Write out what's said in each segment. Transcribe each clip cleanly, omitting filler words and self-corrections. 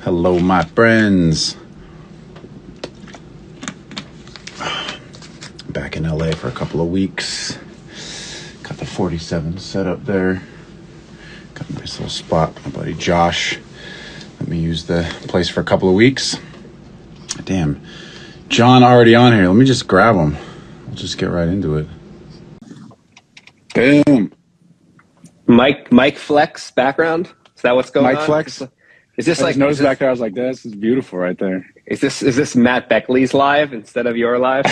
Hello, my friends. Back in LA for a couple of weeks. Got the 47 set up there. Got a nice little spot. My buddy Josh let me use the place for a couple of weeks. Damn. John already on here. Let me just grab him. I'll just get right into it. Boom. Mike Flex background? Is that what's going on? Mike Flex? Is this I just noticed back there, I was like, this is beautiful right there. Is this Matt Beckley's live instead of your live?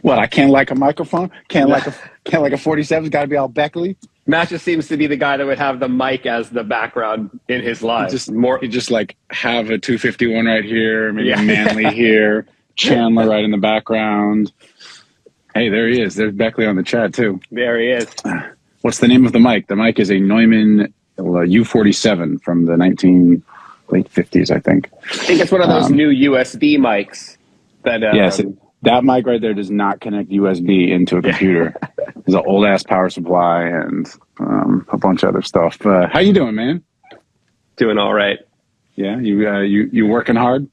What, I can't like a microphone? Can't like a 47's gotta be all Beckley? Matt just seems to be the guy that would have the mic as the background in his live. You just like have a 251 right here, maybe Manly here, Chandler right in the background. Hey, there he is. There's Beckley on the chat too. There he is. What's the name of the mic? The mic is a Neumann U47 from the late 50s, I think. I think it's one of those new USB mics. Yes, that mic right there does not connect USB into a computer. There's an old-ass power supply and a bunch of other stuff. How you doing, man? Doing all right. Yeah, you working hard?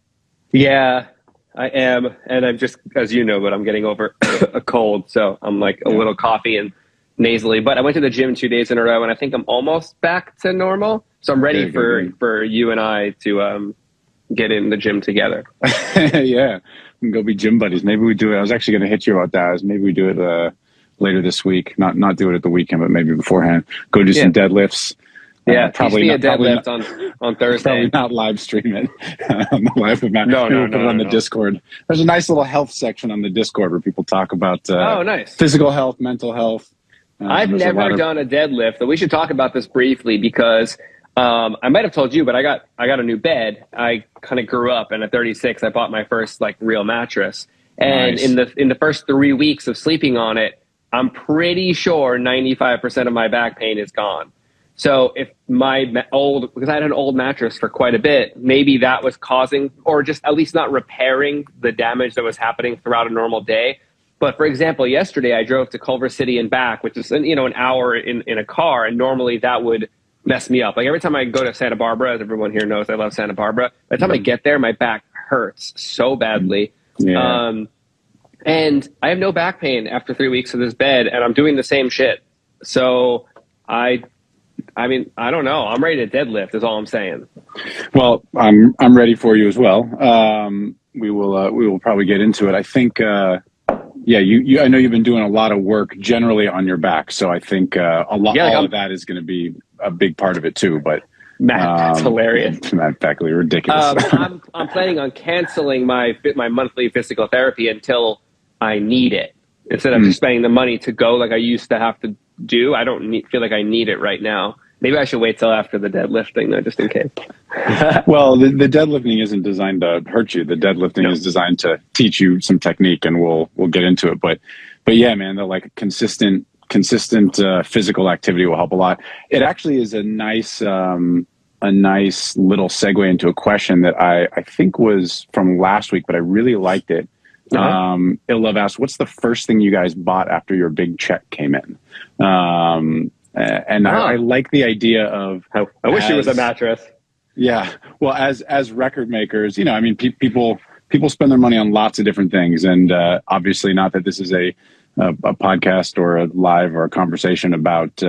Yeah, I am. And I'm just, as you know, but I'm getting over a cold, so I'm like a little coffee and nasally. But I went to the gym 2 days in a row, and I think I'm almost back to normal. So I'm ready for you and I to get in the gym together. Yeah, we can go be gym buddies. Maybe we do it. I was actually going to hit you about that. Maybe we do it later this week. Not do it at the weekend, but maybe beforehand. Go do some deadlifts. Yeah, probably a deadlift on Thursday. Probably not live stream it on the LiveWithMattRad. No, put it on the Discord. There's a nice little health section on the Discord where people talk about nice physical health, mental health. I've never done a deadlift, but we should talk about this briefly because I might have told you, but I got a new bed. I kind of grew up, and at 36, I bought my first like real mattress. And nice. in the first 3 weeks of sleeping on it, I'm pretty sure 95% of my back pain is gone. So if because I had an old mattress for quite a bit, maybe that was causing, or just at least not repairing the damage that was happening throughout a normal day. But for example, yesterday I drove to Culver City and back, which is an hour in a car, and normally that would mess me up. Like every time I go to Santa Barbara, as everyone here knows, I love Santa Barbara. By the time I get there, my back hurts so badly. Yeah. And I have no back pain after 3 weeks of this bed, and I'm doing the same shit. So I mean, I don't know. I'm ready to deadlift is all I'm saying. Well, I'm ready for you as well. We will probably get into it. I think you I know you've been doing a lot of work generally on your back, so I think all of that is going to be a big part of it too. But Matt, that's hilarious. Matt Beckley, ridiculous. I'm planning on canceling my monthly physical therapy until I need it, instead of just spending the money to go like I used to have to do. I don't feel like I need it right now. Maybe I should wait till after the deadlifting though, just in case. Well, the deadlifting isn't designed to hurt you. The deadlifting is designed to teach you some technique, and we'll get into it. But yeah, man, the like consistent physical activity will help a lot. It actually is a nice little segue into a question that I think was from last week, but I really liked it. Illove asked, what's the first thing you guys bought after your big check came in? I like the idea of... I wish it was a mattress. Yeah. Well, as record makers, I mean, people spend their money on lots of different things. And obviously not that this is a podcast or a live or a conversation about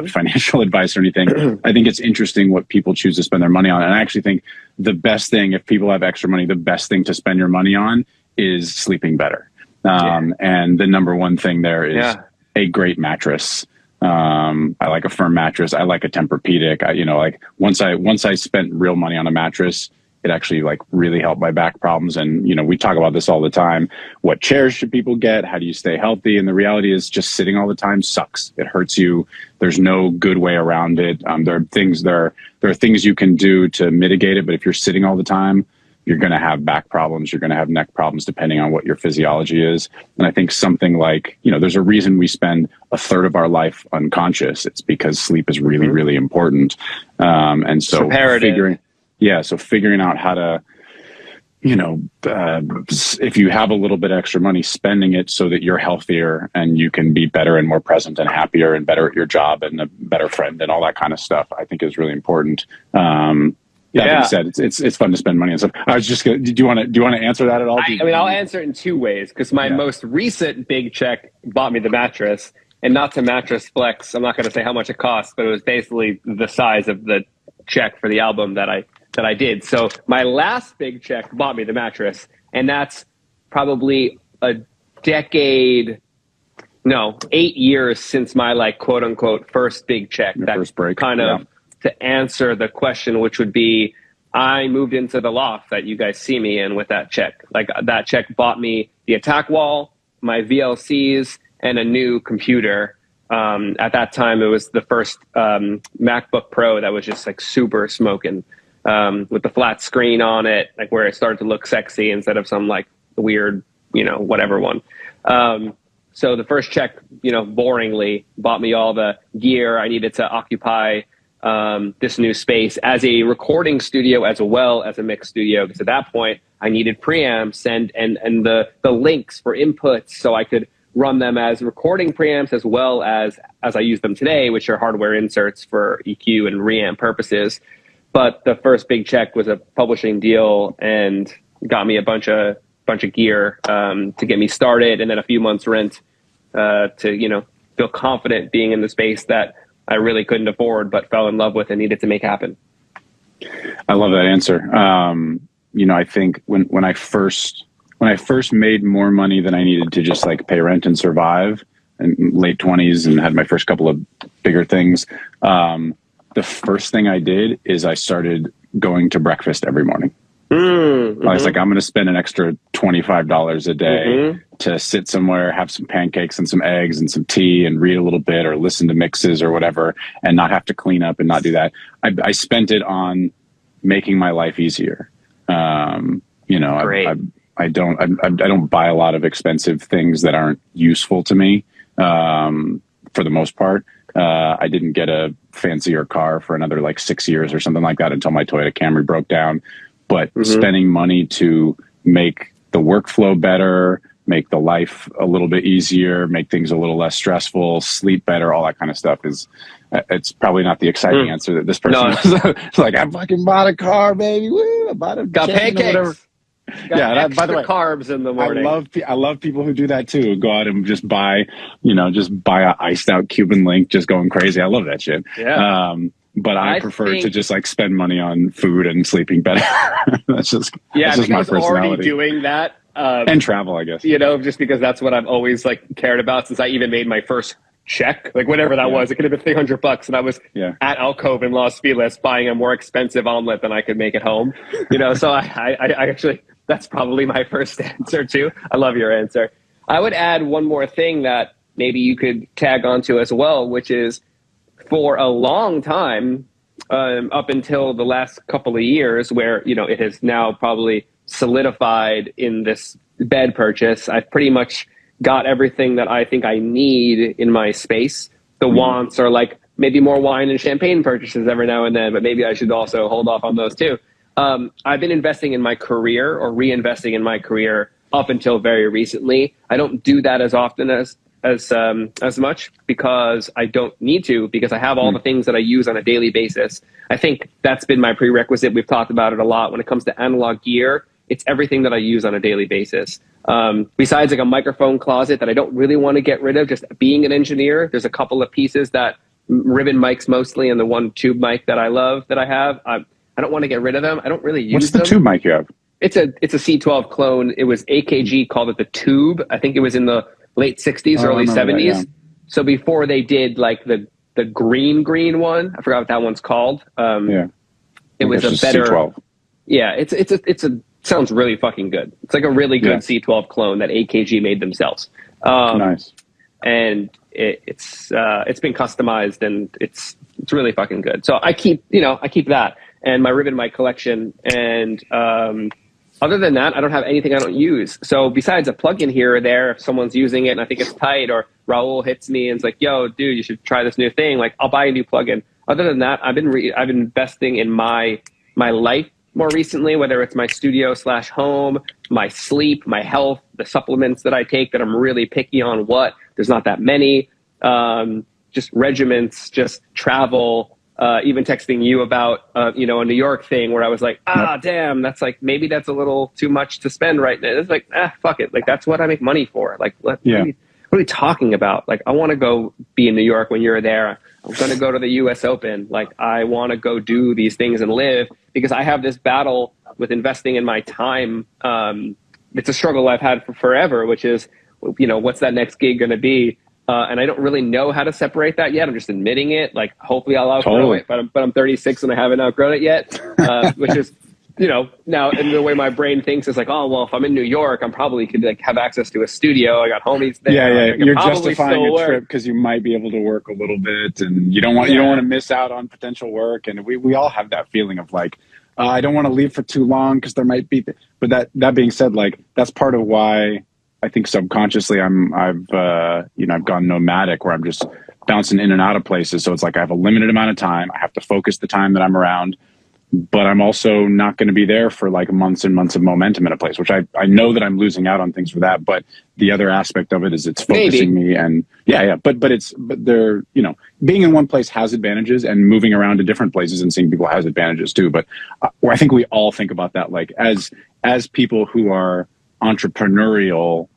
financial advice or anything. I think it's interesting what people choose to spend their money on. And I actually think the best thing, if people have extra money, the best thing to spend your money on is sleeping better. And the number one thing there is a great mattress. I like a firm mattress. I like a Tempur-Pedic. Once I spent real money on a mattress, it actually like really helped my back problems. And, we talk about this all the time. What chairs should people get? How do you stay healthy? And the reality is just sitting all the time sucks. It hurts you. There's no good way around it. There are things you can do to mitigate it. But if you're sitting all the time, you're going to have back problems. You're going to have neck problems depending on what your physiology is. And I think something like, there's a reason we spend a third of our life unconscious. It's because sleep is really, really important. And so figuring out how to, if you have a little bit extra money, spending it so that you're healthier and you can be better and more present and happier and better at your job and a better friend and all that kind of stuff, I think is really important. that being Yeah. said, it's fun to spend money on stuff. I was just gonna, do you want to answer that at all? I mean, I'll answer it in two ways because my most recent big check bought me the mattress, and not to mattress flex. I'm not going to say how much it cost, but it was basically the size of the check for the album that I did. So my last big check bought me the mattress, and that's probably a decade, no, 8 years since my like quote unquote first big check. Your that first break, kind of to answer the question, which would be, I moved into the loft that you guys see me in with that check. Like that check bought me the attack wall, my VLCs, and a new computer. At that time, it was the first MacBook Pro that was just like super smoking, with the flat screen on it, like where it started to look sexy instead of some like weird, whatever one. So the first check, boringly bought me all the gear I needed to occupy this new space as a recording studio as well as a mix studio. Because at that point, I needed preamps and the links for inputs so I could run them as recording preamps as well as I use them today, which are hardware inserts for EQ and reamp purposes. But the first big check was a publishing deal and got me a bunch of gear to get me started, and then a few months rent to feel confident being in the space that I really couldn't afford but fell in love with and needed to make happen. I love that answer. I think when I first made more money than I needed to just like pay rent and survive in late 20s and had my first couple of bigger things, the first thing I did is I started going to breakfast every morning. Mm-hmm. I was like, I'm going to spend an extra $25 a day to sit somewhere, have some pancakes and some eggs and some tea and read a little bit or listen to mixes or whatever, and not have to clean up and not do that. I spent it on making my life easier. Great. I don't buy a lot of expensive things that aren't useful to me. For the most part, I didn't get a fancier car for another like 6 years or something like that until my Toyota Camry broke down. But spending money to make the workflow better, make the life a little bit easier, make things a little less stressful, sleep better, all that kind of stuff it's probably not the exciting answer that this person was. It's like, I fucking bought a car, baby. Woo, I bought a got pancakes. Got by the way, carbs in the morning. I love people who do that too. Go out and just buy a iced out Cuban link, just going crazy. I love that shit. Yeah. But I prefer to just like spend money on food and sleeping better. that's just my personality. Already doing that. And travel, I guess. Just because that's what I've always like cared about since I even made my first check, like whatever that was. It could have been $300, and I was at Alcove in Los Feliz buying a more expensive omelet than I could make at home. So I actually, that's probably my first answer too. I love your answer. I would add one more thing that maybe you could tag onto as well, which is, for a long time, up until the last couple of years, where it has now probably solidified in this bed purchase, I've pretty much got everything that I think I need in my space. The wants are like maybe more wine and champagne purchases every now and then, but maybe I should also hold off on those too. I've been investing in my career or reinvesting in my career up until very recently. I don't do that as often as much because I don't need to, because I have all the things that I use on a daily basis. I think that's been my prerequisite. We've talked about it a lot when it comes to analog gear. It's everything that I use on a daily basis. Besides like a microphone closet that I don't really want to get rid of, just being an engineer, there's a couple of pieces that ribbon mics mostly, and the one tube mic that I love that I have. I don't want to get rid of them. I don't really use them. What's the tube mic you have? It's a C12 clone. It was AKG called it the Tube. I think it was in the late 60s, early 70s. That, So before they did like the green one, I forgot what that one's called. It was a better C12. Yeah, it's a sounds really fucking good. It's like a really good C12 clone that AKG made themselves. Nice. And it's been customized and it's really fucking good. So I keep that and my ribbon mic collection, and other than that, I don't have anything I don't use. So besides a plugin here or there, if someone's using it and I think it's tight, or Raul hits me and it's like, yo, dude, you should try this new thing, like I'll buy a new plugin. Other than that, I've been investing in my life more recently, whether it's my studio / home, my sleep, my health, the supplements that I take that I'm really picky on what. There's not that many. Just regiments, just travel, even texting you about, a New York thing where I was like, damn, that's like, maybe that's a little too much to spend right now. It's like, fuck it. Like, that's what I make money for. Like, what are we talking about? Like, I want to go be in New York when you're there. I'm going to go to the US Open. Like, I want to go do these things and live, because I have this battle with investing in my time. It's a struggle I've had for forever, which is, what's that next gig going to be? And I don't really know how to separate that yet. I'm just admitting it. Like, hopefully I'll outgrow it, but I'm 36 and I haven't outgrown it yet, which is, now in the way my brain thinks is like, oh, well, if I'm in New York, I'm probably could like have access to a studio. I got homies there. Yeah. You're justifying a trip because you might be able to work a little bit, and you don't want to miss out on potential work. And we all have that feeling of like, I don't want to leave for too long because there might be. But that being said, like, that's part of why I think subconsciously I've gone nomadic, where I'm just bouncing in and out of places. So it's like I have a limited amount of time. I have to focus the time that I'm around, but I'm also not going to be there for like months and months of momentum in a place, which I know that I'm losing out on things for that. But the other aspect of it is it's focusing me, and but they're, being in one place has advantages, and moving around to different places and seeing people has advantages too. But I think we all think about that, like as people who are entrepreneurial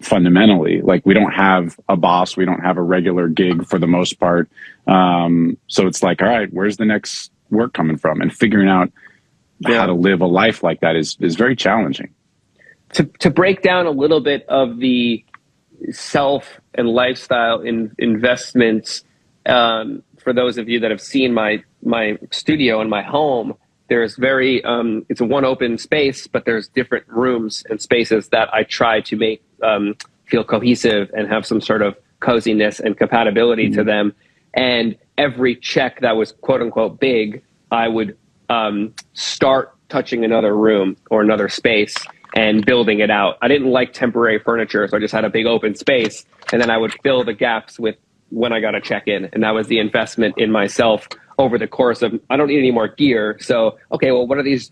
fundamentally. Like, we don't have a boss, we don't have a regular gig for the most part. So it's like, all right, where's the next work coming from? And figuring out how to live a life like that is very challenging. To break down a little bit of the self and lifestyle investments, for those of you that have seen my studio and my home, there's it's a one open space, but there's different rooms and spaces that I try to make feel cohesive and have some sort of coziness and compatibility to them. And every check that was quote unquote big, I would start touching another room or another space and building it out. I didn't like temporary furniture, so I just had a big open space, and then I would fill the gaps with when I got a check in. And that was the investment in myself over the course of, I don't need any more gear. So, okay, well, what are these,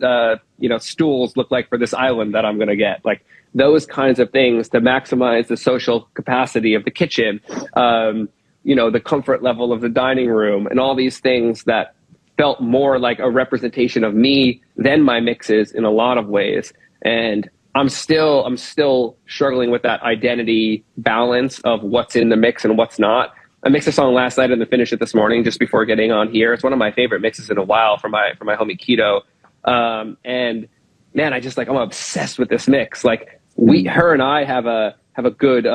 stools look like for this island that I'm going to get? Like, those kinds of things to maximize the social capacity of the kitchen, the comfort level of the dining room, and all these things that felt more like a representation of me than my mixes in a lot of ways. And I'm still struggling with that identity balance of what's in the mix and what's not. I mixed a song last night and then finished it this morning just before getting on here. It's one of my favorite mixes in a while for my homie Keto. And man, I'm obsessed with this mix. Like, her and I have a good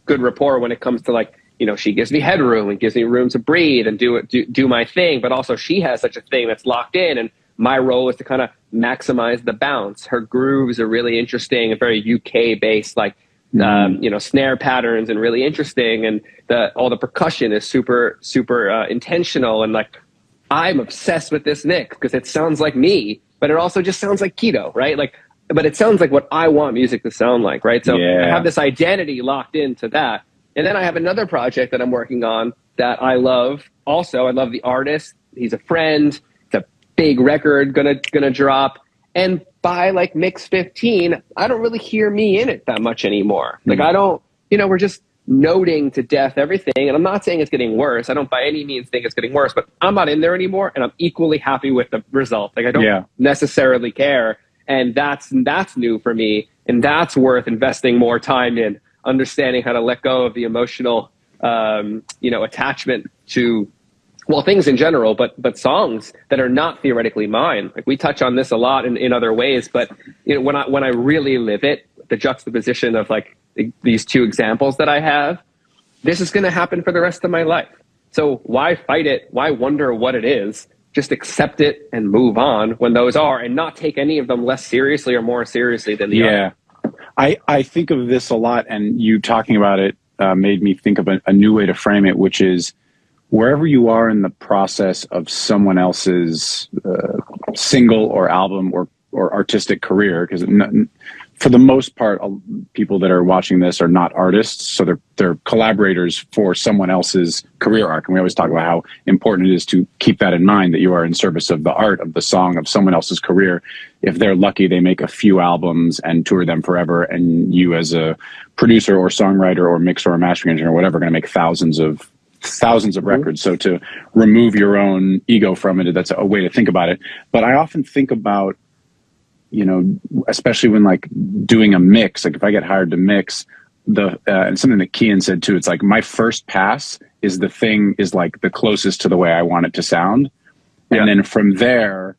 rapport when it comes to, like, she gives me headroom and gives me room to breathe and do my thing. But also she has such a thing that's locked in, and my role is to kind of maximize the bounce. Her grooves are really interesting and very UK based, like, snare patterns, and really interesting. And all the percussion is super, super intentional. And like, I'm obsessed with this mix because it sounds like me, but it also just sounds like Keto, right? Like, but it sounds like what I want music to sound like, right? So I have this identity locked into that. And then I have another project that I'm working on that I love. Also, I love the artist. He's a friend. It's a big record gonna drop. And by like mix 15, I don't really hear me in it that much anymore. Like, I don't, we're just noting to death everything. And I'm not saying it's getting worse. I don't by any means think it's getting worse, but I'm not in there anymore, and I'm equally happy with the result. Like, I don't necessarily care. And that's new for me. And that's worth investing more time in, understanding how to let go of the emotional, attachment to, well, things in general, but songs that are not theoretically mine. Like, we touch on this a lot in other ways, but when I really live it, the juxtaposition of like these two examples that I have, this is going to happen for the rest of my life. So why fight it? Why wonder what it is? Just accept it and move on when those are, and not take any of them less seriously or more seriously than the other. I think of this a lot, and you talking about it made me think of a new way to frame it, which is, wherever you are in the process of someone else's single or album or artistic career, because for the most part, people that are watching this are not artists, so they're collaborators for someone else's career arc. And we always talk about how important it is to keep that in mind, that you are in service of the art, of the song, of someone else's career. If they're lucky, they make a few albums and tour them forever, and you as a producer or songwriter or mixer or mastering engineer or whatever are going to make thousands of thousands of records. So to remove your own ego from it, that's a way to think about it. But I often think about, you know, especially when like doing a mix, like if I get hired to mix and something that Kian said too, it's like my first pass is like the closest to the way I want it to sound. And then from there,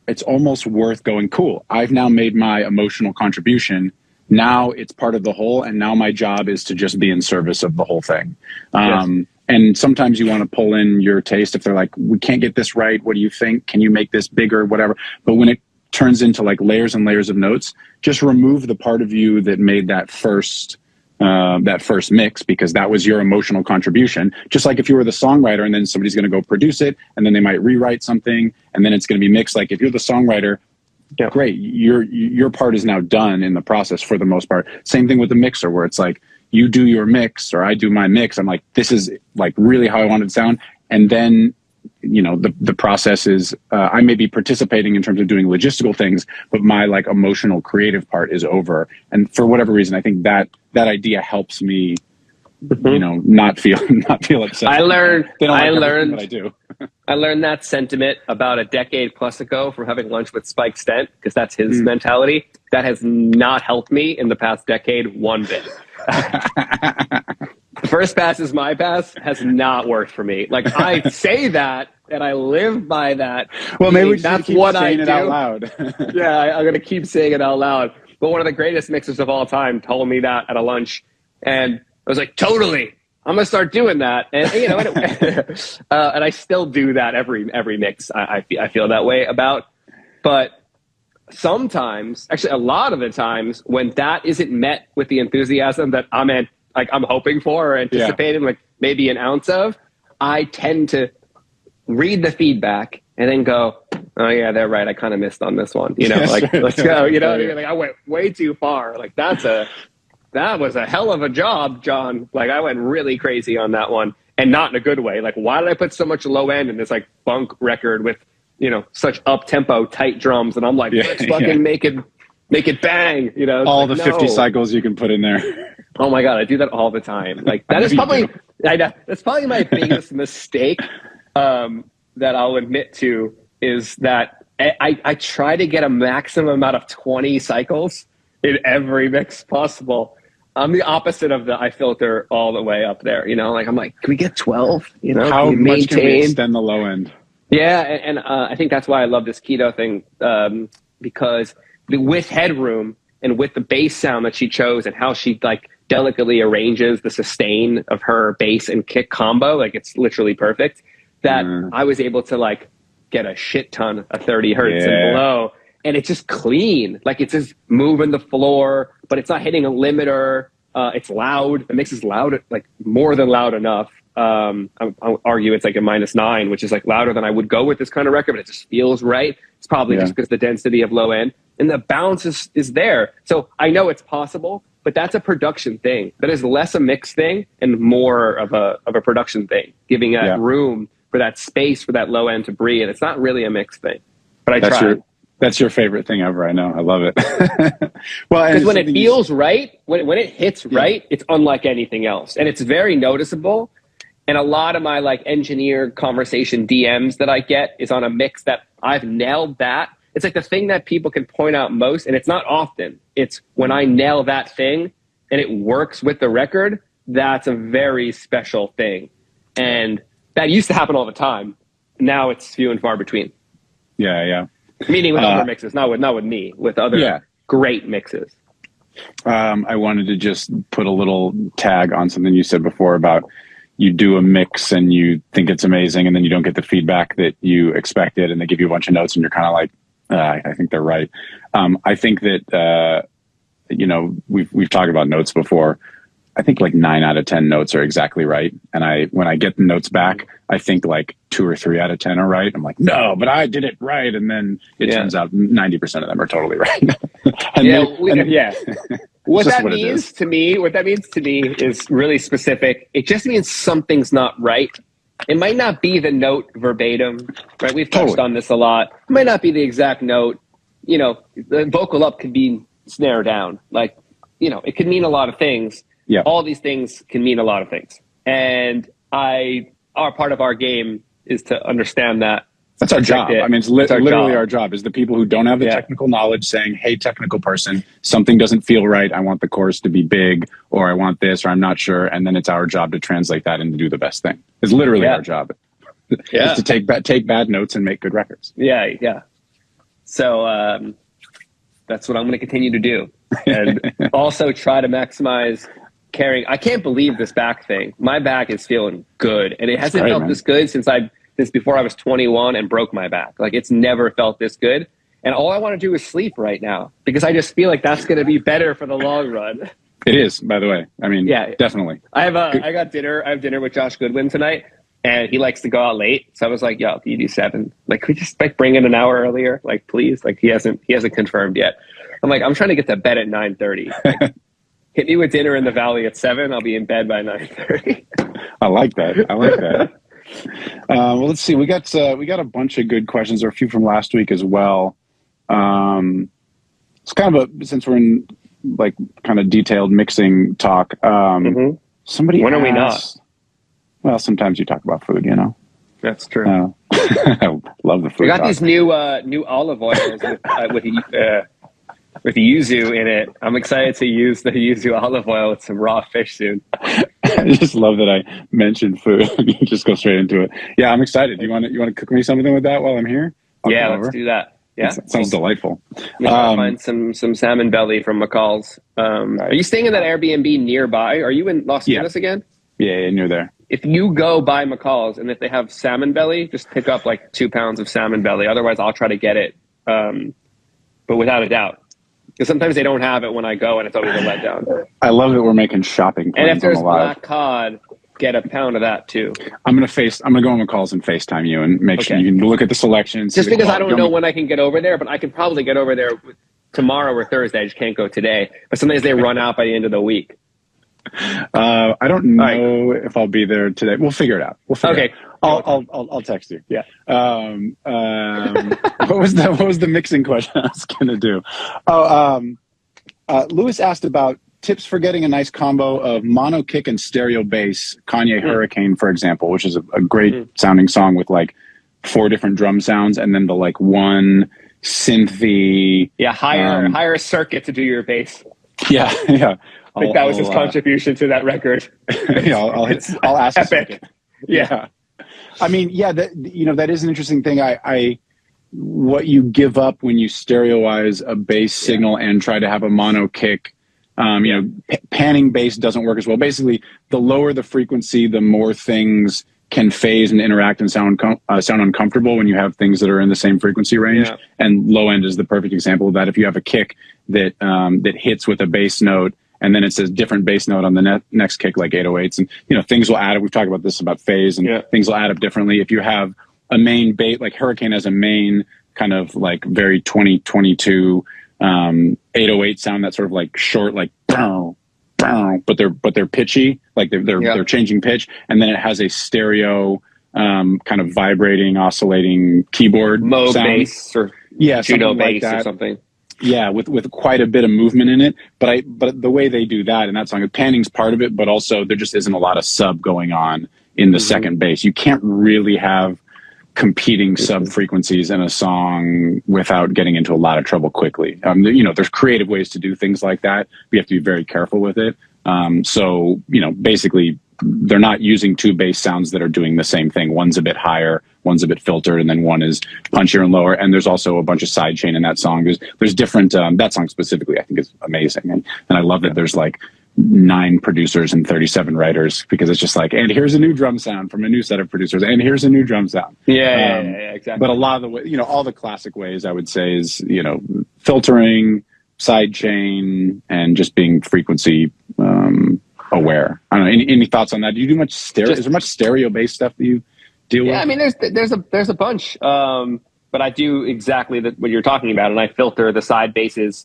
it's almost worth going, cool, I've now made my emotional contribution. Now it's part of the whole. And now my job is to just be in service of the whole thing. And sometimes you want to pull in your taste if they're like, we can't get this right. What do you think? Can you make this bigger? Whatever. But when it turns into like layers and layers of notes, just remove the part of you that made that first mix, because that was your emotional contribution. Just like if you were the songwriter and then somebody's going to go produce it and then they might rewrite something and then it's going to be mixed. Like if you're the songwriter, great, your part is now done in the process for the most part. Same thing with the mixer, where it's like you do your mix or I do my mix. I'm like, this is like really how I want it to sound. And then, you know, the process is I may be participating in terms of doing logistical things, but my like emotional creative part is over. And for whatever reason, I think that idea helps me, you know, not feel upset. I learned what I do. I learned that sentiment about a decade plus ago from having lunch with Spike Stent, because that's his mentality. That has not helped me in the past decade one bit. First pass is my pass has not worked for me. Like I say that and I live by that. Well, maybe that's keep what saying I it do. out loud. I'm going to keep saying it out loud. But one of the greatest mixers of all time told me that at a lunch, and I was like, totally, I'm going to start doing that. And you know, and I still do that every mix. I feel that way about. But sometimes, actually, a lot of the times, when that isn't met with the enthusiasm that I'm hoping for or anticipating, like maybe an ounce of, I tend to read the feedback and then go, oh yeah, they're right. I kind of missed on this one. You know, like let's go. You know, like I went way too far. Like that was a hell of a job, John. Like I went really crazy on that one, and not in a good way. Like why did I put so much low end in this like funk record with, you know, such up tempo tight drums? And I'm like, let's fucking make it bang. You know, all like, the 50 cycles you can put in there. Oh my God, I do that all the time. Like that's probably my biggest mistake that I'll admit to, is that I try to get a maximum amount of 20 cycles in every mix possible. I'm the opposite of I filter all the way up there. You know, like I'm like, can we get 12? You know, how much can we extend the low end? Yeah, and I think that's why I love this keto thing, because with headroom and with the bass sound that she chose and how she like delicately arranges the sustain of her bass and kick combo, like it's literally perfect, that I was able to like get a shit ton of 30 hertz and below, and it's just clean. Like it's just moving the floor, but it's not hitting a limiter. It's loud. The mix is loud, like more than loud enough. I'll argue it's like a -9, which is like louder than I would go with this kind of record, but it just feels right. It's probably just because the density of low end and the bounce is there. So I know it's possible, but that's a production thing. That is less a mix thing and more of a production thing, giving that room for that space for that low end to breathe. It's not really a mix thing, but I try. That's your favorite thing ever. I know. I love it. Well, because when it feels right, when it hits right, it's unlike anything else. And it's very noticeable. And a lot of my like engineer conversation DMs that I get is on a mix that I've nailed that. It's like the thing that people can point out most, and it's not often. It's when I nail that thing and it works with the record, that's a very special thing. And that used to happen all the time. Now it's few and far between. Yeah. Meaning with other mixes, not with me, with other great mixes. I wanted to just put a little tag on something you said before about you do a mix and you think it's amazing and then you don't get the feedback that you expected and they give you a bunch of notes and you're kind of like, I think they're right. I think that, you know, we've talked about notes before. I think like 9 out of 10 notes are exactly right. And when I get the notes back, I think like 2 or 3 out of 10 are right. I'm like, no, but I did it right. And then it turns out 90% of them are totally right. What that means to me is really specific. It just means something's not right. It might not be the note verbatim, right? We've touched on this a lot. It might not be the exact note. You know, the vocal up could be snare down. Like, you know, it could mean a lot of things. Yeah. All these things can mean a lot of things. And our part of our game is to understand that. That's our job. I mean, it's literally our job is the people who don't have the Yeah. technical knowledge saying, hey, technical person, something doesn't feel right. I want the chorus to be big, or I want this, or I'm not sure. And then it's our job to translate that and to do the best thing. It's literally our job. Yeah. Is to take bad notes and make good records. Yeah, yeah. So that's what I'm going to continue to do. And also try to maximize carrying. I can't believe this back thing. My back is feeling good. And it hasn't felt this good since before I was 21 and broke my back. Like, it's never felt this good. And all I want to do is sleep right now because I just feel like that's going to be better for the long run. It is, by the way. I mean, yeah, definitely. I have dinner with Josh Goodwin tonight, and he likes to go out late. So I was like, yo, can you do 7? Like, could we just like bring it an hour earlier? Like, please. Like, he hasn't confirmed yet. I'm like, I'm trying to get to bed at 9:30. Like, hit me with dinner in the Valley at 7. I'll be in bed by 9:30. I like that. Well, let's see. We got a bunch of good questions, or a few from last week as well. It's kind of since we're in like kind of detailed mixing talk. Somebody when asked, are we not? Well, sometimes you talk about food, you know. That's true. I love the food. We got these new olive oils with yuzu in it. I'm excited to use the yuzu olive oil with some raw fish soon. I just love that I mentioned food. You just go straight into it. Yeah, I'm excited. You want to cook me something with that while I'm here? Let's do that. Yeah, that sounds delightful. I'll find some salmon belly from McCall's. Are you staying in that Airbnb nearby? Are you in Los Angeles again? Yeah, near there. If you go by McCall's and if they have salmon belly, just pick up like 2 pounds of salmon belly. Otherwise, I'll try to get it. But without a doubt. Because sometimes they don't have it when I go, and it's always a letdown. I love that we're making shopping plans. And if there's black cod, get a pound of that too. I'm gonna go on McCall's and FaceTime you and make sure you can look at the selections. Just because I don't know when I can get over there, but I can probably get over there tomorrow or Thursday. I just can't go today. But sometimes they run out by the end of the week. I don't know if I'll be there today. We'll figure it out. It out. I'll text you. Yeah. What was the mixing question I was gonna do? Lewis asked about tips for getting a nice combo of mono kick and stereo bass. Kanye Hurricane, for example, which is a great sounding song with like 4 different drum sounds and then the like one synthy. Yeah, hire a circuit to do your bass. Yeah. I think that was his contribution to that record. I'll ask. Epic. Yeah. I mean, that is an interesting thing. What you give up when you stereoize a bass signal and try to have a mono kick. Panning bass doesn't work as well. Basically, the lower the frequency, the more things can phase and interact and sound uncomfortable when you have things that are in the same frequency range. Yeah. And low end is the perfect example of that. If you have a kick that hits with a bass note, and then it says different bass note on the next kick, like 808s, and things will add up. We've talked about this about phase, and things will add up differently. If you have a main bass, like Hurricane has a main kind of like very 2022 808 sound that's sort of like short, like bow, but they're pitchy, like they're changing pitch, and then it has a stereo kind of vibrating, oscillating keyboard Mo sound. Bass or Juno bass or something. Yeah, with quite a bit of movement in it. But the way they do that in that song, panning's part of it, but also there just isn't a lot of sub going on in the second bass. You can't really have competing sub frequencies in a song without getting into a lot of trouble quickly. There's creative ways to do things like that. We have to be very careful with it. Basically they're not using 2 bass sounds that are doing the same thing. One's a bit higher, one's a bit filtered, and then one is punchier and lower. And there's also a bunch of sidechain in that song. There's different, that song specifically, I think is amazing. And I love that there's like 9 producers and 37 writers, because it's just like, and here's a new drum sound from a new set of producers, and here's a new drum sound. Yeah, exactly. But a lot of the way, all the classic ways I would say is, filtering, sidechain, and just being frequency aware. I don't know. Any thoughts on that? Do you do much stereo? Is there much stereo based stuff that you deal with? Yeah, I mean, there's a bunch, but I do exactly what you're talking about, and I filter the side basses,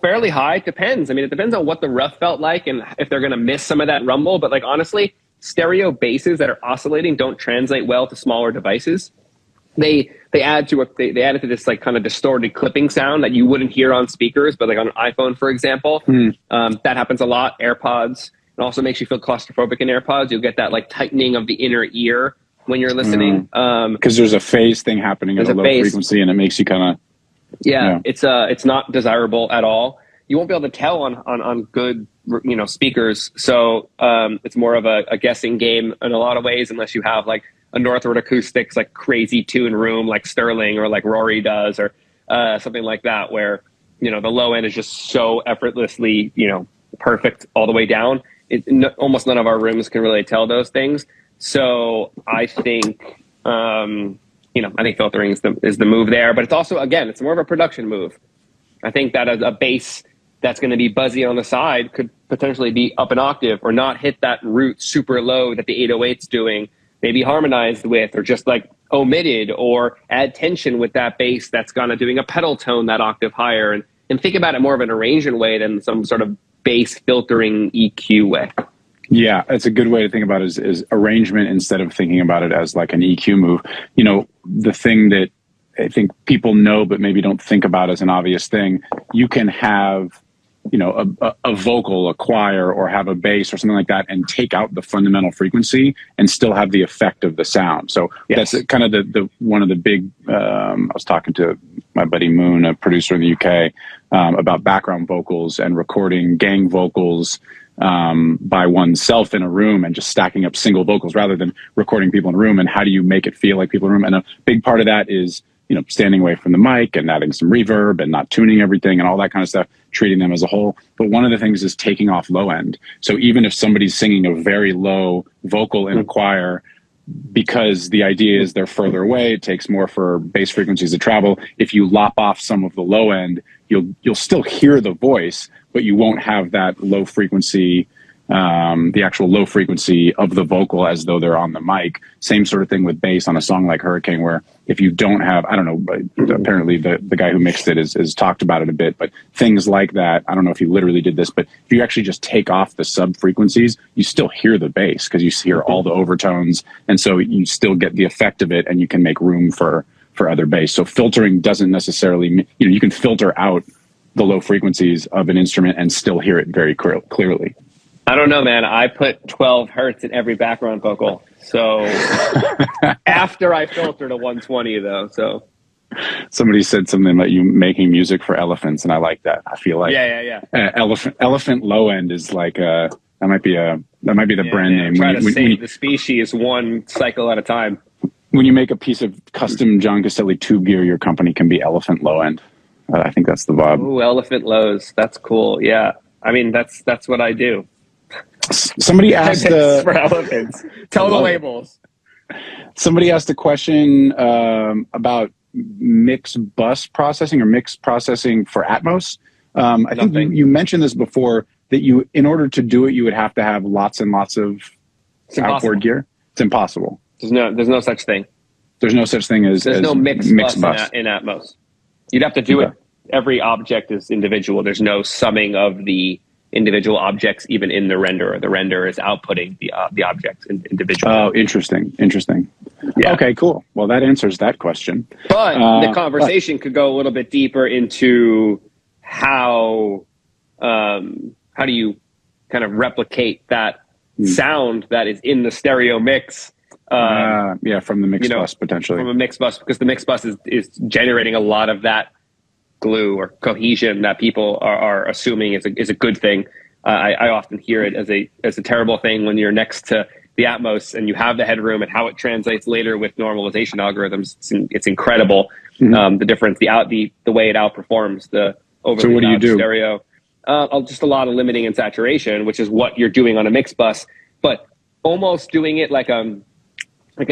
fairly high. It depends. I mean, it depends on what the rough felt like and if they're going to miss some of that rumble. But like honestly, stereo basses that are oscillating don't translate well to smaller devices. They add to this like kind of distorted clipping sound that you wouldn't hear on speakers, but like on an iPhone, for example, that happens a lot. AirPods. It also makes you feel claustrophobic in AirPods. You'll get that like tightening of the inner ear when you're listening. Because there's a phase thing happening at a low frequency, and it makes you kind of it's not desirable at all. You won't be able to tell on good speakers. So it's more of a guessing game in a lot of ways, unless you have like a Northwood Acoustics like crazy tune room like Sterling or like Rory does, or something like that, where the low end is just so effortlessly perfect all the way down. Almost none of our rooms can really tell those things. So I think I think filtering is the move there, but it's also, again, it's more of a production move. I think that a bass that's going to be buzzy on the side could potentially be up an octave or not hit that root super low that the 808's doing, maybe harmonized with, or just like omitted, or add tension with that bass that's kind of doing a pedal tone that octave higher, and think about it more of an arrangement way than some sort of bass filtering EQ way. Yeah, it's a good way to think about it is arrangement instead of thinking about it as like an EQ move. The thing that I think people know but maybe don't think about as an obvious thing, you can have a vocal, a choir, or have a bass or something like that, and take out the fundamental frequency and still have the effect of the sound. So that's kind of the one of the big, I was talking to my buddy Moon, a producer in the UK, about background vocals and recording gang vocals by oneself in a room and just stacking up single vocals rather than recording people in a room. And how do you make it feel like people in a room? And a big part of that is standing away from the mic and adding some reverb and not tuning everything and all that kind of stuff, treating them as a whole. But one of the things is taking off low end. So even if somebody's singing a very low vocal in a choir, because the idea is they're further away, it takes more for bass frequencies to travel. If you lop off some of the low end, you'll still hear the voice, but you won't have that low frequency, the actual low frequency of the vocal as though they're on the mic. Same sort of thing with bass on a song like Hurricane, where if you don't have, I don't know, but apparently the guy who mixed it has talked about it a bit, but things like that, I don't know if he literally did this, but if you actually just take off the sub frequencies, you still hear the bass because you hear all the overtones. And so you still get the effect of it, and you can make room for other bass. So filtering doesn't necessarily, you can filter out the low frequencies of an instrument and still hear it very clearly. I don't know, man. I put 12 hertz in every background vocal. So after I filtered a 120 though. So somebody said something about you making music for elephants, and I like that. I feel like elephant low end is like that might be the brand name. Try to save the species one cycle at a time. When you make a piece of custom Jon Castelli tube gear, your company can be elephant low end. I think that's the vibe. Ooh, elephant lows. That's cool. Yeah. I mean, that's what I do. Somebody asked for elephants. Tell the labels. Somebody asked a question about mix bus processing or mix processing for Atmos. I think you mentioned this before, that in order to do it, you would have to have lots and lots of outboard gear. It's impossible. There's no such thing. There's no such thing as no mix bus in Atmos. You'd have to do it. Every object is individual. There's no summing of the individual objects even in the render. The render is outputting the objects individually. Oh, interesting. Yeah. Okay, cool. Well, that answers that question. But the conversation could go a little bit deeper into how do you kind of replicate that sound that is in the stereo mix. From the mix bus potentially. From a mix bus, because the mix bus is generating a lot of that glue or cohesion that people are assuming is a good thing. I often hear it as a terrible thing when you're next to the Atmos and you have the headroom, and how it translates later with normalization algorithms. It's incredible. The difference, the way it outperforms the overly loud stereo. Just a lot of limiting and saturation, which is what you're doing on a mix bus, but almost doing it like an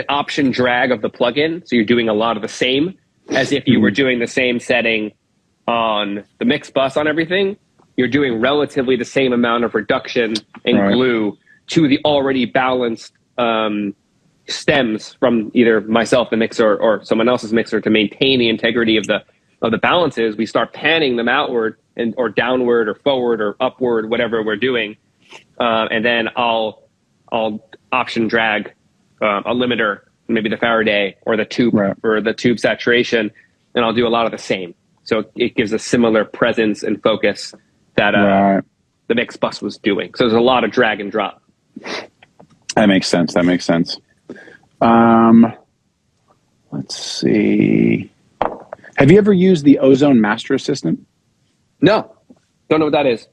option drag of the plugin. So you're doing a lot of the same as if you were doing the same setting on the mix bus on everything. You're doing relatively the same amount of reduction and glue to the already balanced stems from either myself, the mixer, or someone else's mixer, to maintain the integrity of the balances. We start panning them outward or downward or forward or upward, whatever we're doing, and then I'll option drag a limiter, maybe the Faraday or the tube or the tube saturation, and I'll do a lot of the same. So it gives a similar presence and focus that the mix bus was doing. So there's a lot of drag and drop. That makes sense. Let's see. Have you ever used the Ozone Master Assistant? No, don't know what that is.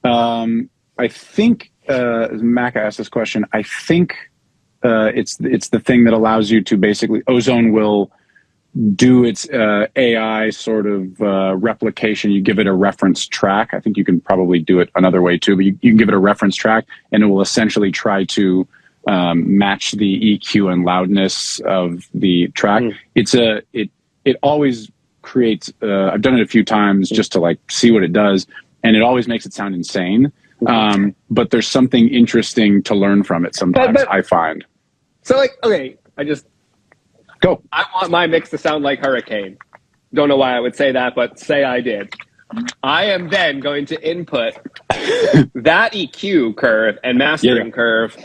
I think Mac asked this question. I think it's the thing that allows you to basically, Ozone will do its AI sort of replication. You give it a reference track. I think you can probably do it another way too, but you can give it a reference track, and it will essentially try to match the EQ and loudness of the track. It always creates. I've done it a few times just to like see what it does, and it always makes it sound insane. But there's something interesting to learn from it sometimes. I find. So like, okay, Go. I want my mix to sound like Hurricane. Don't know why I would say that, but say I did. I am then going to input that EQ curve and mastering curve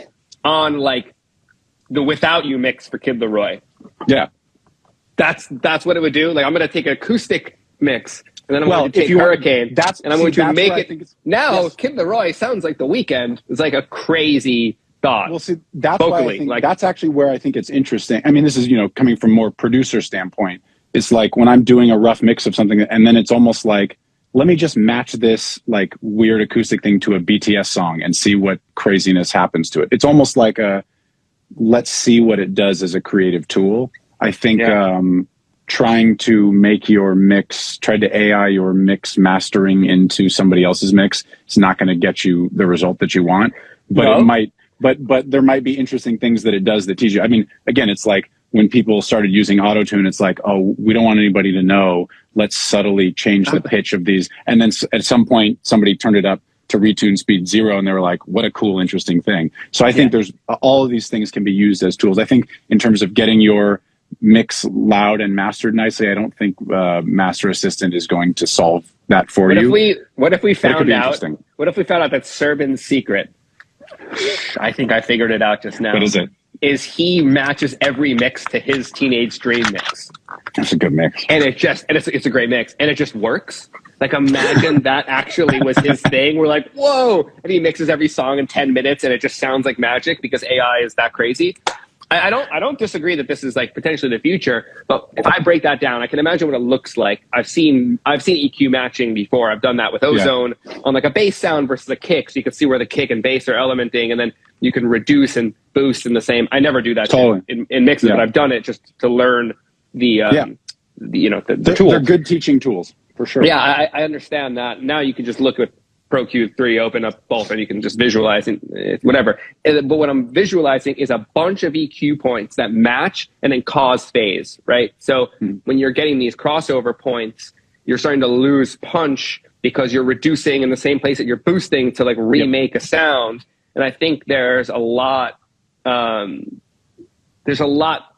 on like the Without You mix for Kid Laroi. Yeah. That's what it would do. Like I'm going to take an acoustic mix and then I'm going to take Hurricane and I'm going to make it. Now Kid Laroi sounds like The Weeknd. It's like a crazy thought. Well, see, that's why I think that's actually where I think it's interesting. I mean, this is, coming from more producer standpoint. It's like when I'm doing a rough mix of something and then it's almost like, let me just match this like weird acoustic thing to a BTS song and see what craziness happens to it. It's almost like let's see what it does as a creative tool. I think trying to make your mix, try to AI your mix mastering into somebody else's mix, it's not going to get you the result that you want, but it might. But there might be interesting things that it does that teach you. I mean, again, it's like when people started using auto-tune, it's like, oh, we don't want anybody to know. Let's subtly change the pitch of these. And then at some point, somebody turned it up to retune speed 0, and they were like, what a cool, interesting thing. So I think there's all of these things can be used as tools. I think in terms of getting your mix loud and mastered nicely, I don't think Master Assistant is going to solve that for you. What if we found out that Serban's secret, I think I figured it out just now. What is it? Is he matches every mix to his Teenage Dream mix. That's a good mix. And it's a great mix. And it just works. Like imagine that actually was his thing. We're like, whoa. And he mixes every song in 10 minutes and it just sounds like magic because AI is that crazy. I don't disagree that this is like potentially the future, but if I break that down, I can imagine what it looks like. I've seen EQ matching before. I've done that with Ozone on like a bass sound versus a kick, so you can see where the kick and bass are elementing, and then you can reduce and boost in the same. I never do that in mixes, but I've done it just to learn the tool. They're good teaching tools for sure. Yeah, I understand that. Now you can just look at Pro Q3, open up both, and you can just visualize it, whatever. But what I'm visualizing is a bunch of EQ points that match and then cause phase, right? So when you're getting these crossover points, you're starting to lose punch because you're reducing in the same place that you're boosting to like remake a sound. And I think there's a lot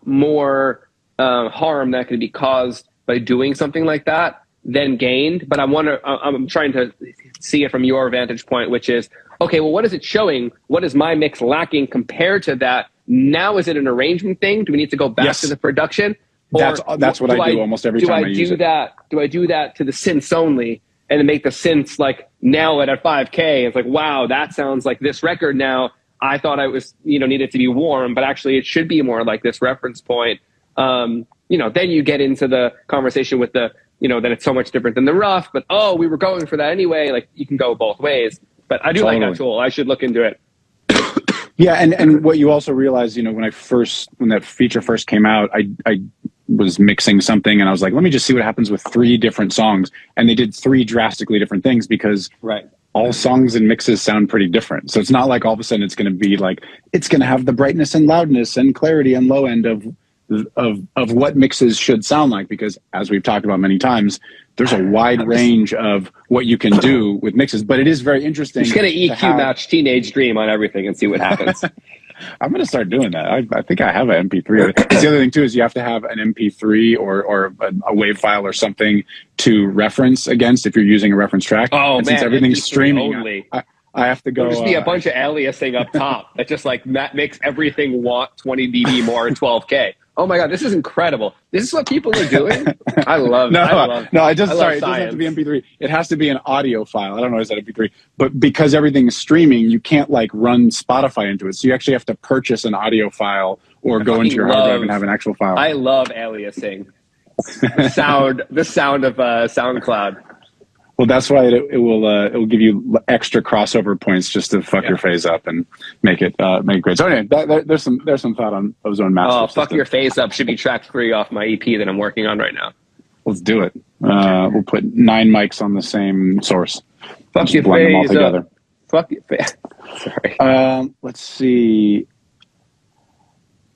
more harm that could be caused by doing something like that than gained. But I'm trying to see it from your vantage point, which is, okay, well, what is it showing? What is my mix lacking compared to that? Now, is it an arrangement thing? Do we need to go back to the production? Or that's what I do almost every time I use it. Do I do that to the synths only and then make the synths like nail it at 5K? It's like, wow, that sounds like this record now. I thought I was, needed to be warm, but actually it should be more like this reference point. Then you get into the conversation with the, then it's so much different than the rough, but we were going for that anyway. Like you can go both ways, but I do like that tool. I should look into it. Yeah. And what you also realize, when that feature first came out, I was mixing something and I was like, let me just see what happens with 3 different songs. And they did 3 drastically different things because all songs and mixes sound pretty different. So it's not like all of a sudden it's going to be like, it's going to have the brightness and loudness and clarity and low end of what mixes should sound like, because as we've talked about many times, there's a wide range of what you can do with mixes, but it is very interesting. Just going to EQ match Teenage Dream on everything and see what happens. I'm going to start doing that. I think I have an MP3. The other thing too is you have to have an MP3 or a WAV file or something to reference against if you're using a reference track. Oh, and since everything's streaming, I have to go. There'll just be a bunch of aliasing up top that just like makes everything want 20 dB more and 12K. oh my God, this is incredible. This is what people are doing. I love No, I sorry, it doesn't have to be MP3. It has to be an audio file. I don't know, is that MP3? But because everything is streaming, you can't like run Spotify into it. So you actually have to purchase an audio file or go into your hard drive and have an actual file. I love aliasing. The sound of SoundCloud. Well, that's why it will give you extra crossover points just to fuck your phase up and make it great. So anyway, there's some thought on Ozone Master. Oh, fuck your face up should be track 3 off my EP that I'm working on right now. Let's do it. We'll put 9 mics on the same source. Fuck just your blend them all face together. up. Fuck your face. Sorry. Let's see.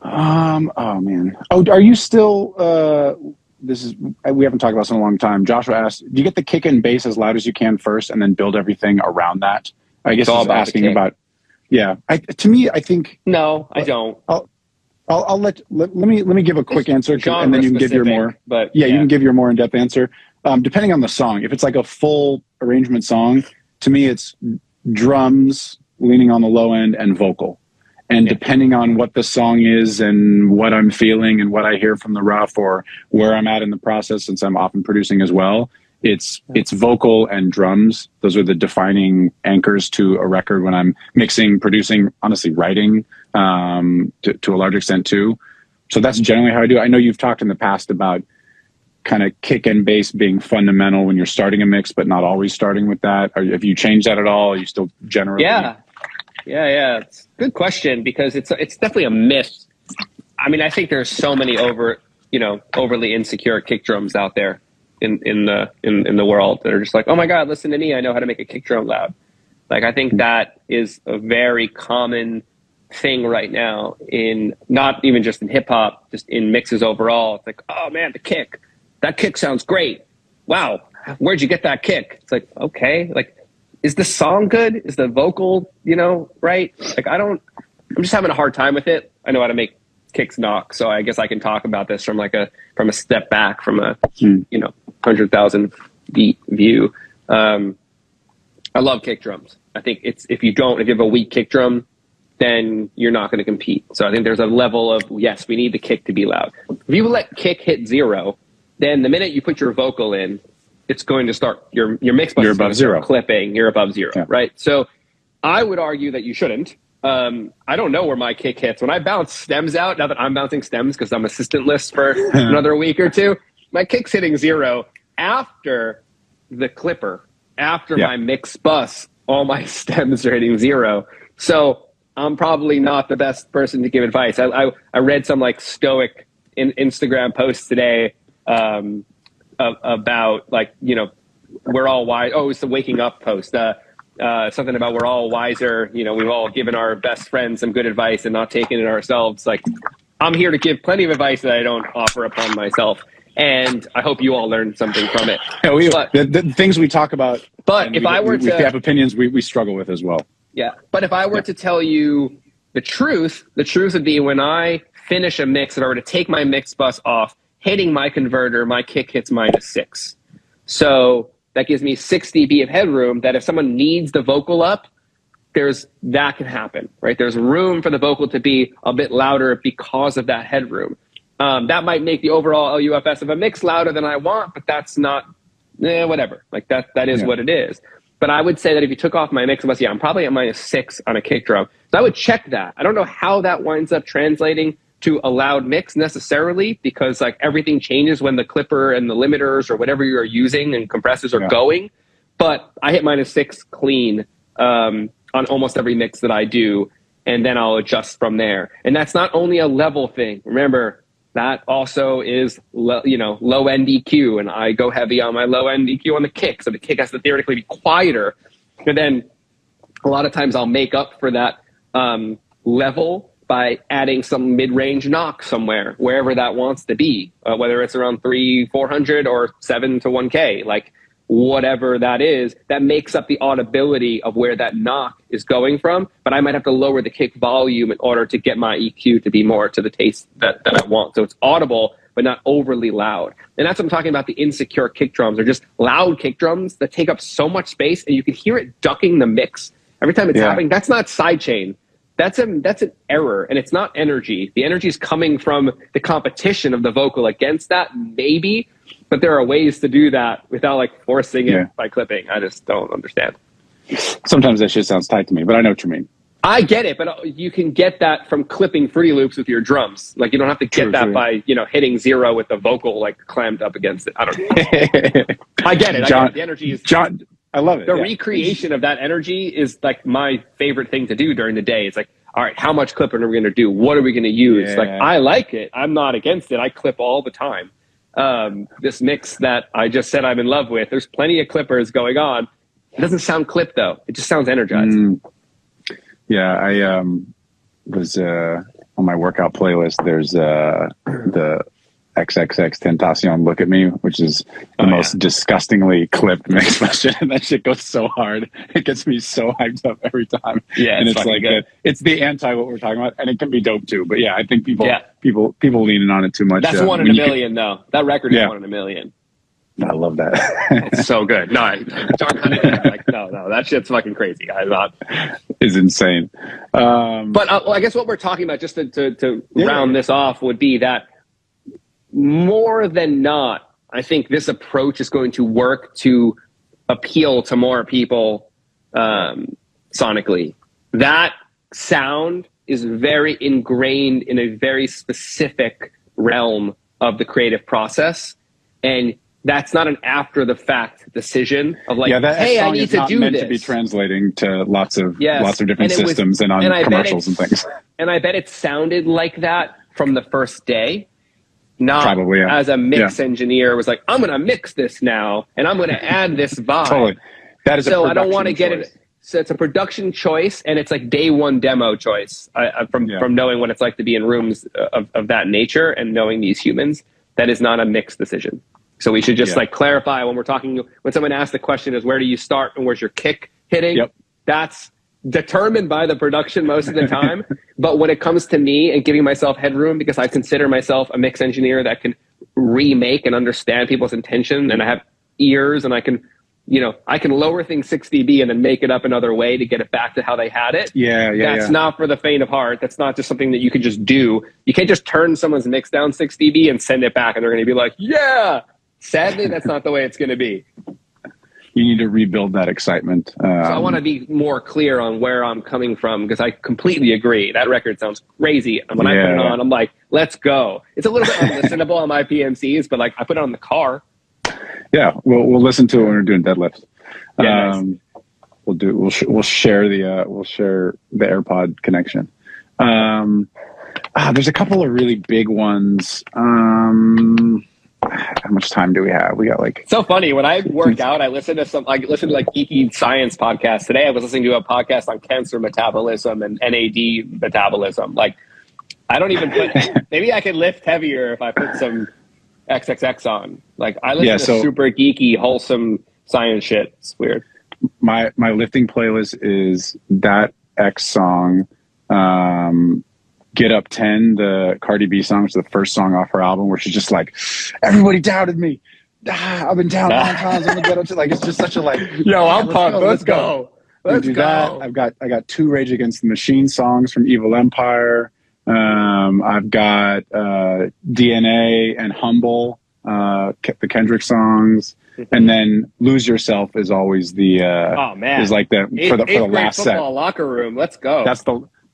Oh man. Oh, are you still? We haven't talked about this in a long time. Joshua asked, do you get the kick and bass as loud as you can first and then build everything around that? I guess he's asking about, yeah. To me, I think. No, I don't. I'll let me give a quick answer and then you can give your more, you can give your more in-depth answer. Depending on the song, if it's like a full arrangement song, to me, it's drums leaning on the low end and vocal. And depending on what the song is and what I'm feeling and what I hear from the rough or where I'm at in the process, since I'm often producing as well, it's vocal and drums. Those are the defining anchors to a record when I'm mixing, producing, honestly, writing to a large extent too. So that's generally how I do it. I know you've talked in the past about kind of kick and bass being fundamental when you're starting a mix, but not always starting with that. Have you changed that at all? Are you still generally... Yeah. It's a good question because it's definitely a myth. I mean, I think there's so many overly insecure kick drums out there in the world that are just like, oh my God, listen to me. I know how to make a kick drum loud. Like, I think that is a very common thing right now in not even just in hip hop, just in mixes overall. It's like, oh man, that kick sounds great. Wow. Where'd you get that kick? It's like, okay, like, is the song good? Is the vocal, right? Like, I'm just having a hard time with it. I know how to make kicks knock. So I guess I can talk about this from a step back, from a, 100,000 feet view. I love kick drums. I think if you have a weak kick drum, then you're not going to compete. So I think there's a level of, yes, we need the kick to be loud. If you let kick hit 0, then the minute you put your vocal in, it's going to start your mix bus. You're above 0. Clipping. You're above 0, right? So I would argue that you shouldn't. I don't know where my kick hits. When I bounce stems out, now that I'm bouncing stems because I'm assistantless for another week or two, my kick's hitting 0 after the clipper, after my mix bus. All my stems are hitting 0. So I'm probably not the best person to give advice. I read some like stoic Instagram posts today. About we're all wise. Oh, it's the waking up post. Something about we're all wiser. We've all given our best friends some good advice and not taken it ourselves. Like, I'm here to give plenty of advice that I don't offer upon myself. And I hope you all learned something from it. Yeah, the things we talk about. But if I were to have opinions, we struggle with as well. Yeah. But if I were to tell you the truth would be when I finish a mix, if I were to take my mix bus off, hitting my converter, my kick hits -6. So that gives me 6 dB of headroom that if someone needs the vocal up, that can happen, right? There's room for the vocal to be a bit louder because of that headroom. That might make the overall LUFS of a mix louder than I want, but that's not, whatever. Like that is what it is. But I would say that if you took off my mix bus, I'm probably at -6 on a kick drum. So I would check that. I don't know how that winds up translating to a loud mix necessarily, because like everything changes when the clipper and the limiters or whatever you're using and compressors are going. But I hit -6 clean on almost every mix that I do, and then I'll adjust from there. And that's not only a level thing. Remember, that also is low end EQ, and I go heavy on my low end EQ on the kick, so the kick has to theoretically be quieter. And then a lot of times I'll make up for that level by adding some mid-range knock somewhere, wherever that wants to be, whether it's around 300-400 or 7 to 1K, like whatever that is, that makes up the audibility of where that knock is going from. But I might have to lower the kick volume in order to get my EQ to be more to the taste that I want. So it's audible, but not overly loud. And that's what I'm talking about. The insecure kick drums are just loud kick drums that take up so much space, and you can hear it ducking the mix every time it's happening. That's not sidechain. that's an error, and it's not energy. The energy is coming from the competition of the vocal against that, maybe, but there are ways to do that without like forcing it by clipping. I just don't understand. Sometimes that shit sounds tight to me, but I know what you mean. I get it, but you can get that from clipping Fruity Loops with your drums. Like, you don't have to get that by, hitting 0 with the vocal like clammed up against it. I don't know. I get it. The energy is... John, I love it. The recreation of that energy is like my favorite thing to do during the day. It's like, all right, how much clipping are we going to do? What are we going to use? Yeah. Like, I like it. I'm not against it. I clip all the time. This mix that I just said I'm in love with, there's plenty of clippers going on. It doesn't sound clipped, though. It just sounds energized. Yeah, I was on my workout playlist. There's the XXX Tentacion Look at Me, which is the most disgustingly clipped mix version, and that shit goes so hard. It gets me so hyped up every time. Yeah, and it's like it's the anti what we're talking about, and it can be dope too. But yeah, I think people leaning on it too much. That's 1 in a million, though. That record is 1 in a million. I love that. It's so good. No, Jon Castelli, like no, that shit's fucking crazy. I'm not. It's insane. But I guess what we're talking about, just to round this off, would be that more than not, I think this approach is going to work to appeal to more people sonically. That sound is very ingrained in a very specific realm of the creative process, and that's not an after the fact decision of like, hey, I need to do this. To be translating to lots of different systems and on commercials and things. And I bet it sounded like that from the first day. Not probably, as a mix engineer was like, I'm going to mix this now and I'm going to add this vibe. Totally. That is so I don't want to get it. So it's a production choice, and it's like day one demo choice from knowing what it's like to be in rooms of that nature and knowing these humans. That is not a mixed decision. So we should just like clarify when we're talking, when someone asks the question is, where do you start and where's your kick hitting? Yep. That's determined by the production most of the time. But when it comes to me and giving myself headroom, because I consider myself a mix engineer that can remake and understand people's intention, and I have ears, and I can lower things 6 dB and then make it up another way to get it back to how they had it. That's not for the faint of heart. That's not just something that you can just do. You can't just turn someone's mix down 6 dB and send it back and they're going to be like, yeah. Sadly, that's not the way it's going to be. You need to rebuild that excitement. So I want to be more clear on where I'm coming from, because I completely agree. That record sounds crazy. And when I put it on, I'm like, let's go. It's a little bit unlistenable on my PMCs, but like I put it on the car. Yeah, we'll listen to it when we're doing deadlifts. Yeah, nice. We'll share the AirPod connection. There's a couple of really big ones. How much time do we have? We got like... So funny. When I work out, I listen to geeky science podcasts. Today I was listening to a podcast on cancer metabolism and NAD metabolism. Like, I don't even put... Maybe I could lift heavier if I put some XXX on. Like, I listen to super geeky, wholesome science shit. It's weird. My lifting playlist is that X song, Get Up 10, the Cardi B song, which is the first song off her album, where she's just like, everybody doubted me. I've been down 9 times. I'm gonna get up to, like, it's just such a like, yo, I'm pumped. Let's go. Let's go. That. I got 2 Rage Against the Machine songs from Evil Empire. I've got DNA and Humble, the Kendrick songs. And then Lose Yourself is always the is like the for the last set. Locker room. Let's go.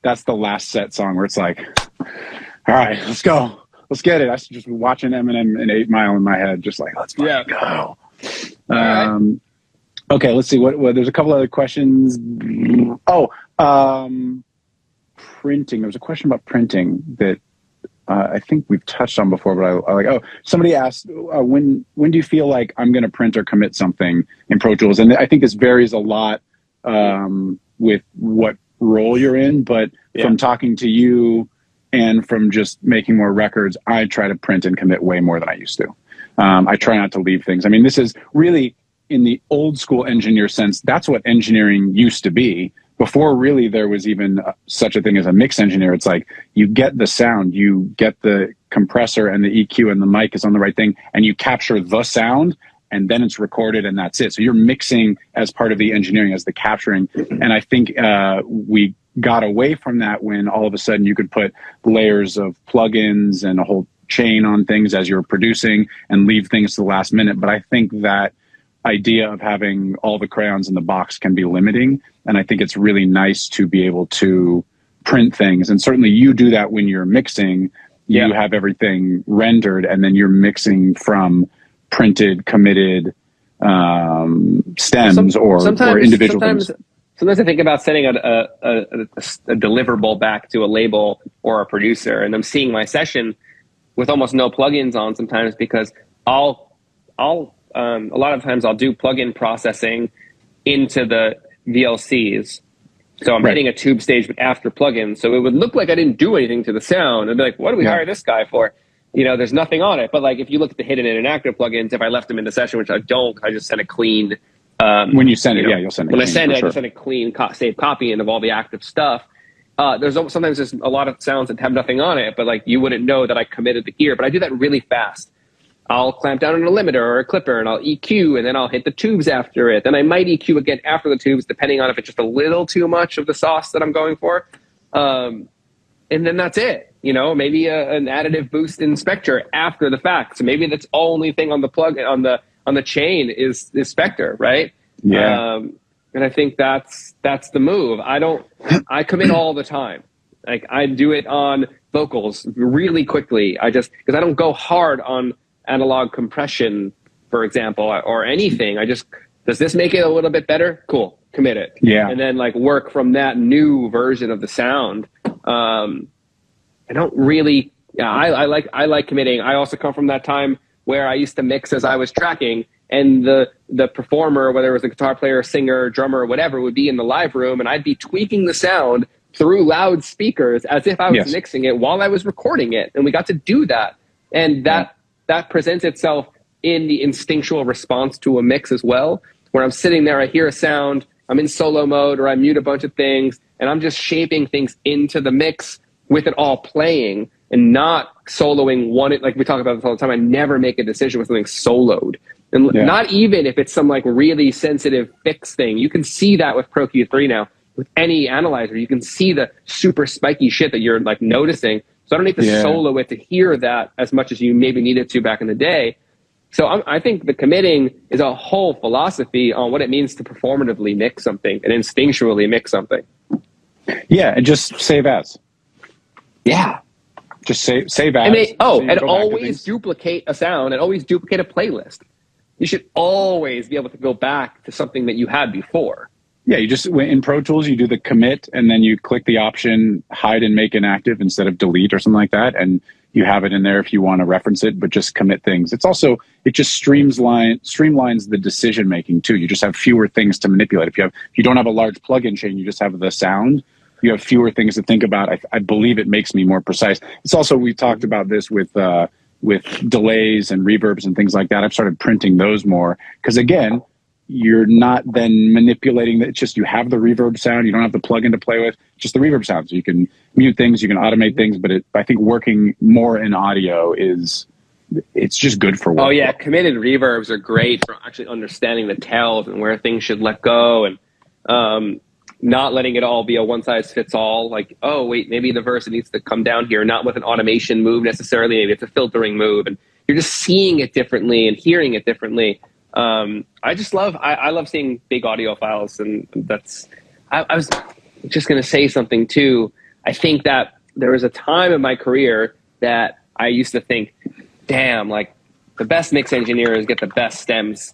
That's the last set song where it's like, all right, let's go. Let's get it. I was just watching Eminem and 8 Mile in my head, just like, let's go. Okay, let's see. What there's a couple other questions. Printing. There was a question about printing that I think we've touched on before, but I like, somebody asked, when do you feel like I'm going to print or commit something in Pro Tools? And I think this varies a lot with what role you're in, but from talking to you and from just making more records, I try to print and commit way more than I used to. I try not to leave things. I mean, this is really, in the old school engineer sense, that's what engineering used to be. Before really there was even such a thing as a mix engineer. It's like, you get the sound, you get the compressor and the EQ and the mic is on the right thing, and you capture the sound, and then it's recorded and that's it. So you're mixing as part of the engineering, as the capturing. And I think we got away from that when all of a sudden you could put layers of plugins and a whole chain on things as you're producing and leave things to the last minute. But I think that idea of having all the crayons in the box can be limiting. And I think it's really nice to be able to print things. And certainly you do that when you're mixing. You have everything rendered and then you're mixing from printed, committed stems or individual things. Sometimes I think about sending a deliverable back to a label or a producer, and I'm seeing my session with almost no plugins on sometimes, because I'll a lot of times I'll do plugin processing into the VLCs. So I'm hitting a tube stage after plugins. So it would look like I didn't do anything to the sound. I'd be like, what do we hire this guy for? You know, there's nothing on it. But like, if you look at the hidden and inactive plugins, if I left them in the session, which I don't, I just send a clean. When you send it, you'll send it. When I send it, I just send a clean save copy of all the active stuff. Sometimes there's a lot of sounds that have nothing on it, but like you wouldn't know that I committed to here. But I do that really fast. I'll clamp down on a limiter or a clipper and I'll EQ, and then I'll hit the tubes after it. Then I might EQ again after the tubes, depending on if it's just a little too much of the sauce that I'm going for. And then that's it. You know, maybe an additive boost in Spectre after the fact. So maybe that's only thing on the plug on the chain is Spectre, right? Yeah. And I think that's the move. I commit all the time. Like I do it on vocals really quickly. Because I don't go hard on analog compression, for example, or anything. Does this make it a little bit better? Cool, commit it. Yeah. And then like work from that new version of the sound. I don't really, I like committing. I also come from that time where I used to mix as I was tracking, and the performer, whether it was a guitar player, singer, drummer, whatever, would be in the live room, and I'd be tweaking the sound through loudspeakers as if I was mixing it while I was recording it. And we got to do that. And that presents itself in the instinctual response to a mix as well, where I'm sitting there, I hear a sound, I'm in solo mode, or I mute a bunch of things, and I'm just shaping things into the mix with it all playing and not soloing one. Like we talk about this all the time, I never make a decision with something soloed. And not even if it's some like really sensitive fix thing. You can see that with Pro Q3 now. With any analyzer, you can see the super spiky shit that you're like noticing. So I don't need to solo it to hear that as much as you maybe needed to back in the day. So I think the committing is a whole philosophy on what it means to performatively mix something and instinctually mix something. Yeah, and just save as. Yeah. Just save as. And always duplicate a sound and always duplicate a playlist. You should always be able to go back to something that you had before. Yeah, you just, in Pro Tools, you do the commit and then you click the option hide and make inactive instead of delete or something like that. And you have it in there if you want to reference it, but just commit things. It just streamlines the decision making too. You just have fewer things to manipulate. If you don't have a large plugin chain, you just have the sound. You have fewer things to think about. I believe it makes me more precise. It's also, we talked about this with delays and reverbs and things like that. I've started printing those more because again, you're not then manipulating it's just, you have the reverb sound. You don't have the plugin to play with, just the reverb sound. So you can mute things, you can automate things, but I think working more in audio it's just good for work. Oh yeah. Committed reverbs are great for actually understanding the tells and where things should let go, and not letting it all be a one size fits all. Like, oh wait, maybe the verse needs to come down here, not with an automation move necessarily. Maybe it's a filtering move, and you're just seeing it differently and hearing it differently. I love seeing big audio files, and I was just going to say something too. I think that there was a time in my career that I used to think, damn, like the best mix engineers get the best stems,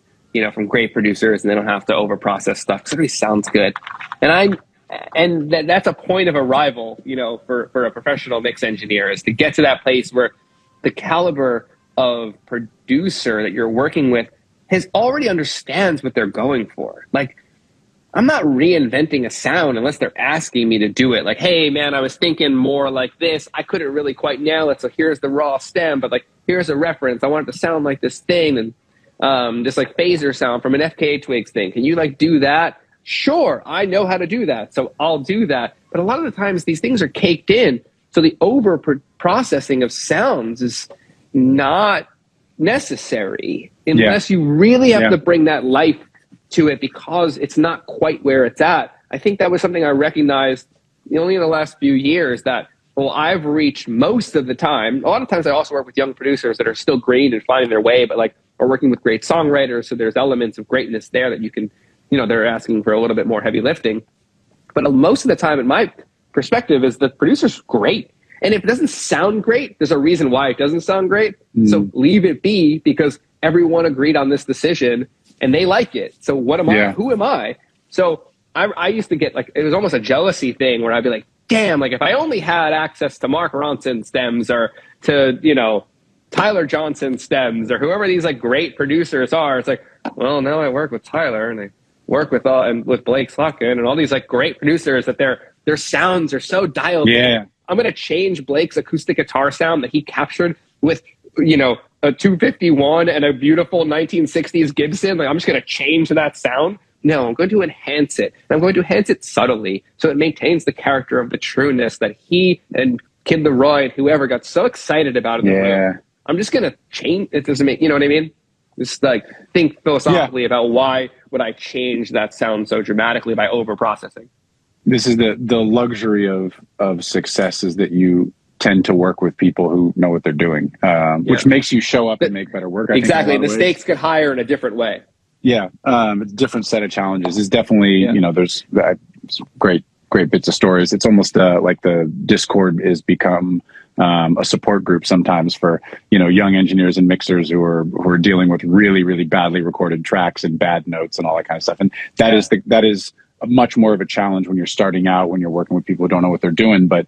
from great producers, and they don't have to over process stuff because it really sounds good. And that's a point of arrival, for a professional mix engineer, is to get to that place where the caliber of producer that you're working with already understands what they're going for. Like, I'm not reinventing a sound unless they're asking me to do it. Like, hey man, I was thinking more like this. I couldn't really quite nail it. So here's the raw stem, but like, here's a reference. I want it to sound like this thing. And just like phaser sound from an FKA Twigs thing. Can you like do that? Sure. I know how to do that. So I'll do that. But a lot of the times these things are caked in. So the over processing of sounds is not necessary unless you really have to bring that life to it because it's not quite where it's at. I think that was something I recognized only in the last few years that, well, I've reached most of the time. A lot of times I also work with young producers that are still great and finding their way, but like, are working with great songwriters. So there's elements of greatness there that you can, they're asking for a little bit more heavy lifting. But most of the time, in my perspective, is the producer's great. And if it doesn't sound great, there's a reason why it doesn't sound great. So leave it be, because everyone agreed on this decision and they like it. So what am I? Who am I? So I used to get like, it was almost a jealousy thing where I'd be like, damn, like if I only had access to Mark Ronson stems or to, Tyler Johnson stems or whoever these like great producers are. It's like, well, now I work with Tyler and I work with with Blake Slotkin and all these like great producers that their sounds are so dialed in. I'm going to change Blake's acoustic guitar sound that he captured with, a 251 and a beautiful 1960s Gibson. Like, I'm just going to change that sound. No, I'm going to enhance it. And I'm going to enhance it subtly so it maintains the character of the trueness that he and Kid Leroy and whoever got so excited about in the room. I'm just going to change. It doesn't make, you know what I mean? Just like think philosophically about why would I change that sound so dramatically by over-processing. This is the luxury of success, is that you tend to work with people who know what they're doing, which makes you show up and make better work. I exactly. think the stakes get higher in a different way. Yeah. A different set of challenges. It's definitely, there's great bits of stories. It's almost like the Discord has become a support group sometimes for, young engineers and mixers who are dealing with really, really badly recorded tracks and bad notes and all that kind of stuff. And that is much more of a challenge when you're starting out, when you're working with people who don't know what they're doing. But,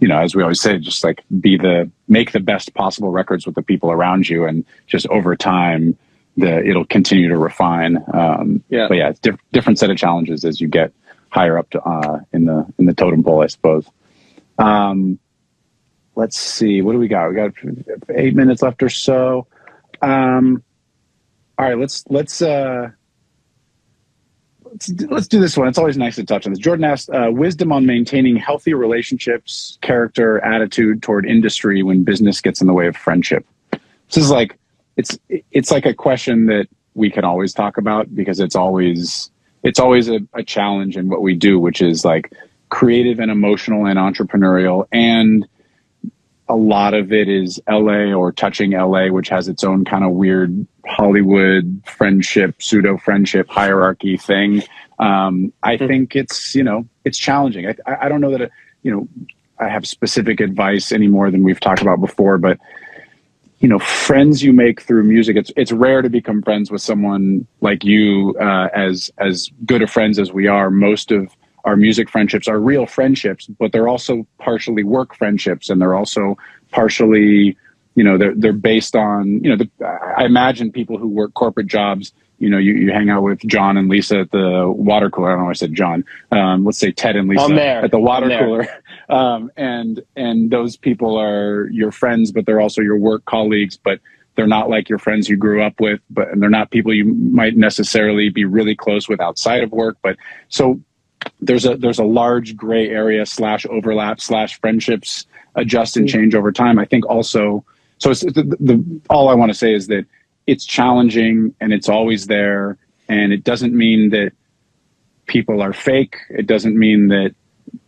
as we always say, just like make the best possible records with the people around you, and just over time, it'll continue to refine. But it's different set of challenges as you get higher up to in the totem pole, I suppose. Let's see, what do we got? We got 8 minutes left or so. All right, let's do this one. It's always nice to touch on this. Jordan asked, wisdom on maintaining healthy relationships, character, attitude toward industry when business gets in the way of friendship. This is like, it's like a question that we can always talk about, because it's always a challenge in what we do, which is like creative and emotional and entrepreneurial. And a lot of it is LA or touching LA, which has its own kind of weird Hollywood friendship, pseudo friendship hierarchy thing. I think it's challenging. I don't know that, I have specific advice any more than we've talked about before, but friends you make through music, it's rare to become friends with someone like you, as good of friends as we are. Most of our music friendships are real friendships, but they're also partially work friendships, and they're also partially, they're based on, I imagine people who work corporate jobs, you hang out with John and Lisa at the water cooler. I don't know why I said John. Let's say Ted and Lisa at the water cooler. And those people are your friends, but they're also your work colleagues, but they're not like your friends you grew up with, and they're not people you might necessarily be really close with outside of work. But so there's a large gray area / overlap / friendships adjust and change over time. I think also, so it's all I want to say is that it's challenging and it's always there. And it doesn't mean that people are fake. It doesn't mean that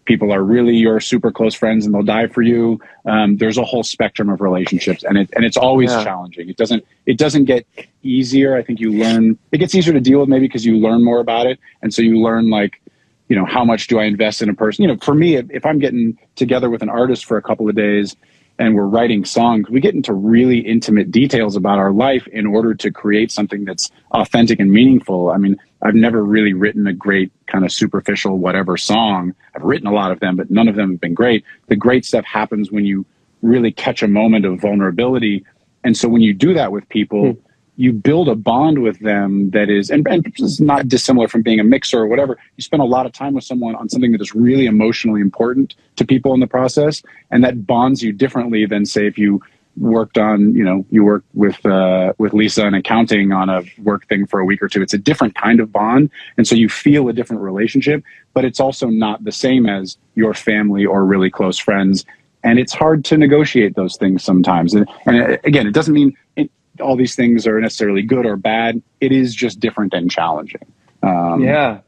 people are really your super close friends and they'll die for you. There's a whole spectrum of relationships, and it's always challenging. It doesn't get easier. I think it gets easier to deal with, maybe because you learn more about it. And so you learn, like, how much do I invest in a person? For me, if I'm getting together with an artist for a couple of days and we're writing songs, we get into really intimate details about our life in order to create something that's authentic and meaningful. I mean, I've never really written a great kind of superficial whatever song. I've written a lot of them, but none of them have been great. The great stuff happens when you really catch a moment of vulnerability. And so when you do that with people, you build a bond with them that is, and it's not dissimilar from being a mixer or whatever. You spend a lot of time with someone on something that is really emotionally important to people in the process, and that bonds you differently than, say, if you worked on, you worked with Lisa in accounting on a work thing for a week or two. It's a different kind of bond, and so you feel a different relationship, but it's also not the same as your family or really close friends. And it's hard to negotiate those things sometimes. And again, it doesn't mean all these things are necessarily good or bad. It is just different and challenging. That's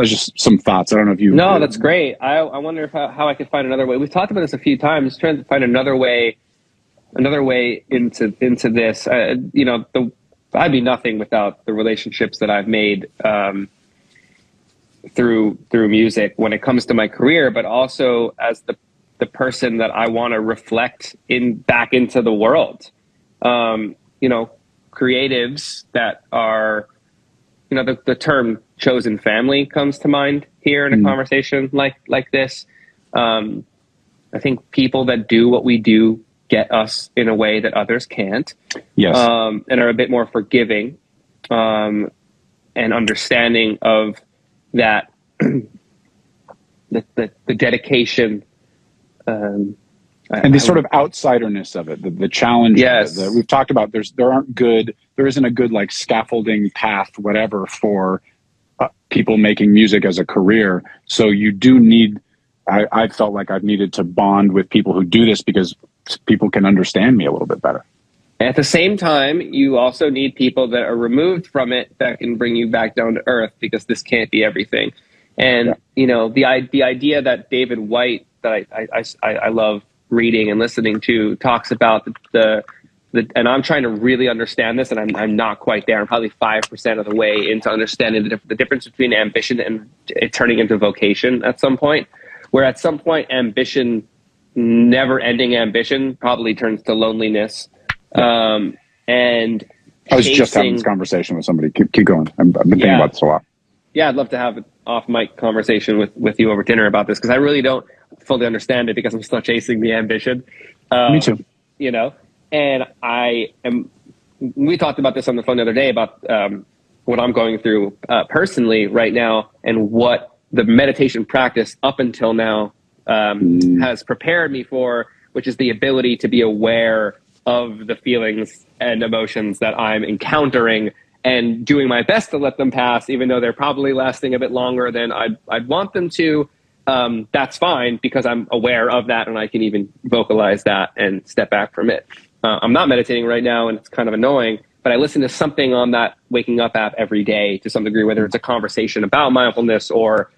was just some thoughts. I don't know if you. No, that's great. I wonder if how I could find another way. We've talked about this a few times, trying to find another way into this. I'd be nothing without the relationships that I've made through music when it comes to my career, but also as the person that I want to reflect back into the world. Creatives that are, the term chosen family comes to mind here in a conversation like this. I think people that do what we do get us in a way that others can't. Yes. And are a bit more forgiving and understanding of that, the dedication. And the sort of outsiderness of it, the challenge. Yes. We've talked about there isn't a good like scaffolding path, whatever, for people making music as a career. So you do need, I felt like I've needed to bond with people who do this because people can understand me a little bit better. At the same time, you also need people that are removed from it that can bring you back down to earth, because this can't be everything. And, the idea that David White, that I love reading and listening to, talks about and I'm trying to really understand this, and I'm not quite there. I'm probably 5% of the way into understanding the difference between ambition and it turning into vocation at some point, where at some point ambition, never-ending ambition, probably turns to loneliness. And I was just having this conversation with somebody. Keep going. I've been thinking about this a lot. Yeah, I'd love to have an off-mic conversation with you over dinner about this, because I really don't fully understand it, because I'm still chasing the ambition. Me too. And we talked about this on the phone the other day about what I'm going through personally right now, and what the meditation practice up until now has prepared me for, which is the ability to be aware of the feelings and emotions that I'm encountering, and doing my best to let them pass, even though they're probably lasting a bit longer than I'd want them to. That's fine, because I'm aware of that, and I can even vocalize that and step back from it. I'm not meditating right now, and it's kind of annoying, but I listen to something on that waking up app every day to some degree, whether it's a conversation about mindfulness or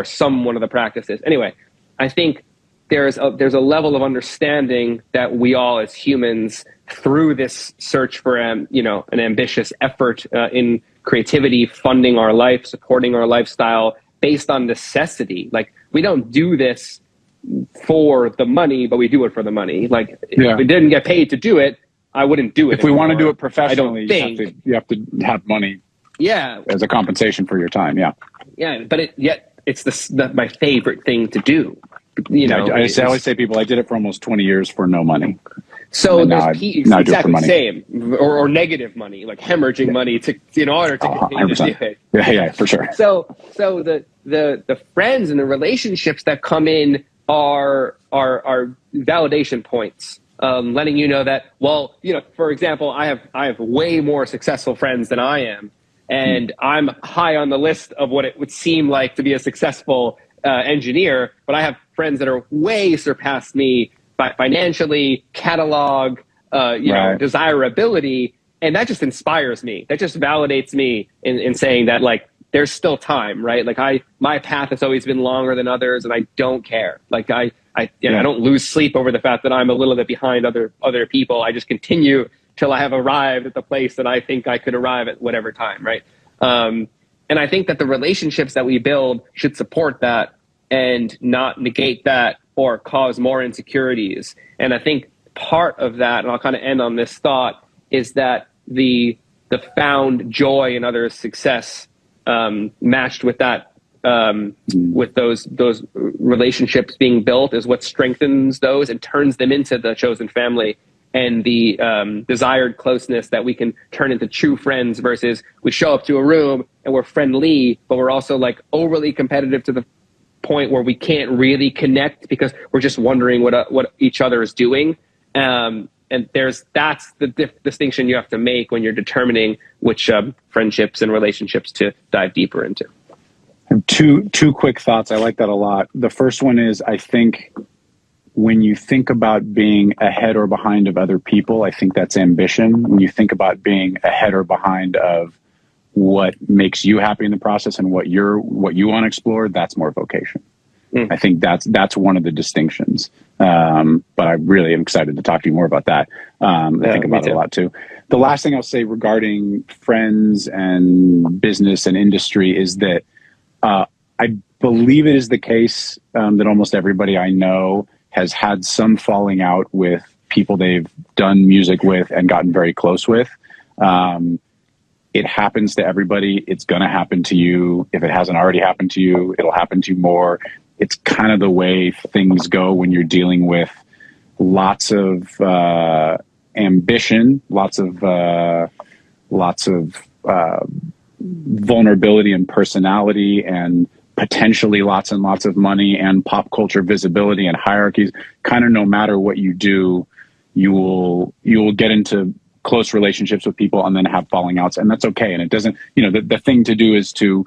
some one of the practices. Anyway, I think there's a level of understanding that we all as humans, through this search for an ambitious effort in creativity, funding our life, supporting our lifestyle based on necessity. Like, we don't do this for the money, but we do it for the money. Like, if we didn't get paid to do it, I wouldn't do it. If we want to do it professionally, you have to have money. Yeah, as a compensation for your time. Yeah. Yeah, but it's my favorite thing to do. I always say people, I did it for almost 20 years for no money. So there's exactly the same, or negative money, like hemorrhaging money in order to continue to do it. Yeah, for sure. So the friends and the relationships that come in are validation points, letting you know that, for example, I have way more successful friends than I am, and I'm high on the list of what it would seem like to be a successful engineer, but I have friends that are way surpassed me financially, catalog, desirability, and that just inspires me. That just validates me in saying that, like, there's still time, right? Like, my path has always been longer than others, and I don't care. Like, I don't lose sleep over the fact that I'm a little bit behind other people. I just continue till I have arrived at the place that I think I could arrive at whatever time, right? And I think that the relationships that we build should support that and not negate that or cause more insecurities. And I think part of that, and I'll kind of end on this thought, is that the found joy in others' success, matched with that, with those relationships being built, is what strengthens those and turns them into the chosen family, and the desired closeness that we can turn into true friends, versus we show up to a room and we're friendly, but we're also like overly competitive to the point where we can't really connect because we're just wondering what each other is doing. And that's the distinction you have to make when you're determining which friendships and relationships to dive deeper into. Two quick thoughts. I like that a lot. The first one is, I think when you think about being ahead or behind of other people, I think that's ambition. When you think about being ahead or behind of what makes you happy in the process and what you want to explore, that's more vocation. I think that's one of the distinctions. But I really am excited to talk to you more about that. I think about it a lot too. The last thing I'll say regarding friends and business and industry is that I believe it is the case that almost everybody I know has had some falling out with people they've done music with and gotten very close with. It happens to everybody. It's going to happen to you. If it hasn't already happened to you, it'll happen to you more. It's kind of the way things go when you're dealing with lots of ambition, lots of vulnerability and personality, and potentially lots and lots of money and pop culture visibility and hierarchies. Kind of no matter what you do, you will get into close relationships with people and then have falling outs, and that's okay. And it doesn't, the thing to do is to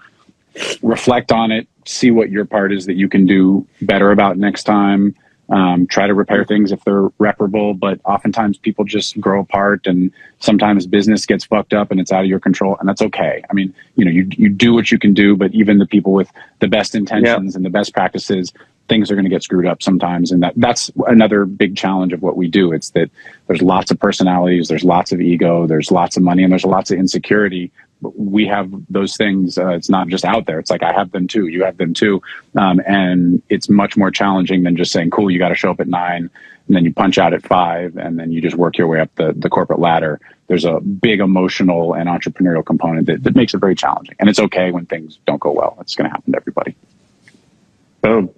reflect on it, see what your part is that you can do better about next time. Try to repair things if they're reparable, but oftentimes people just grow apart, and sometimes business gets fucked up and it's out of your control, and that's okay. I mean, you do what you can do, but even the people with the best intentions and the best practices, things are going to get screwed up sometimes. And that's another big challenge of what we do. It's that there's lots of personalities, there's lots of ego, there's lots of money, and there's lots of insecurity. We have those things. It's not just out there. It's like, I have them too. You have them too. And it's much more challenging than just saying, cool, you got to show up at 9 and then you punch out at 5 and then you just work your way up the corporate ladder. There's a big emotional and entrepreneurial component that makes it very challenging. And it's okay when things don't go well. It's going to happen to everybody. Boom.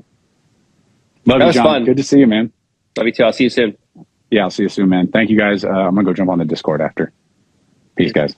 Love you, Jon. Fun. Good to see you, man. Love you too. I'll see you soon. Yeah, I'll see you soon, man. Thank you, guys. I'm going to go jump on the Discord after. Peace, guys.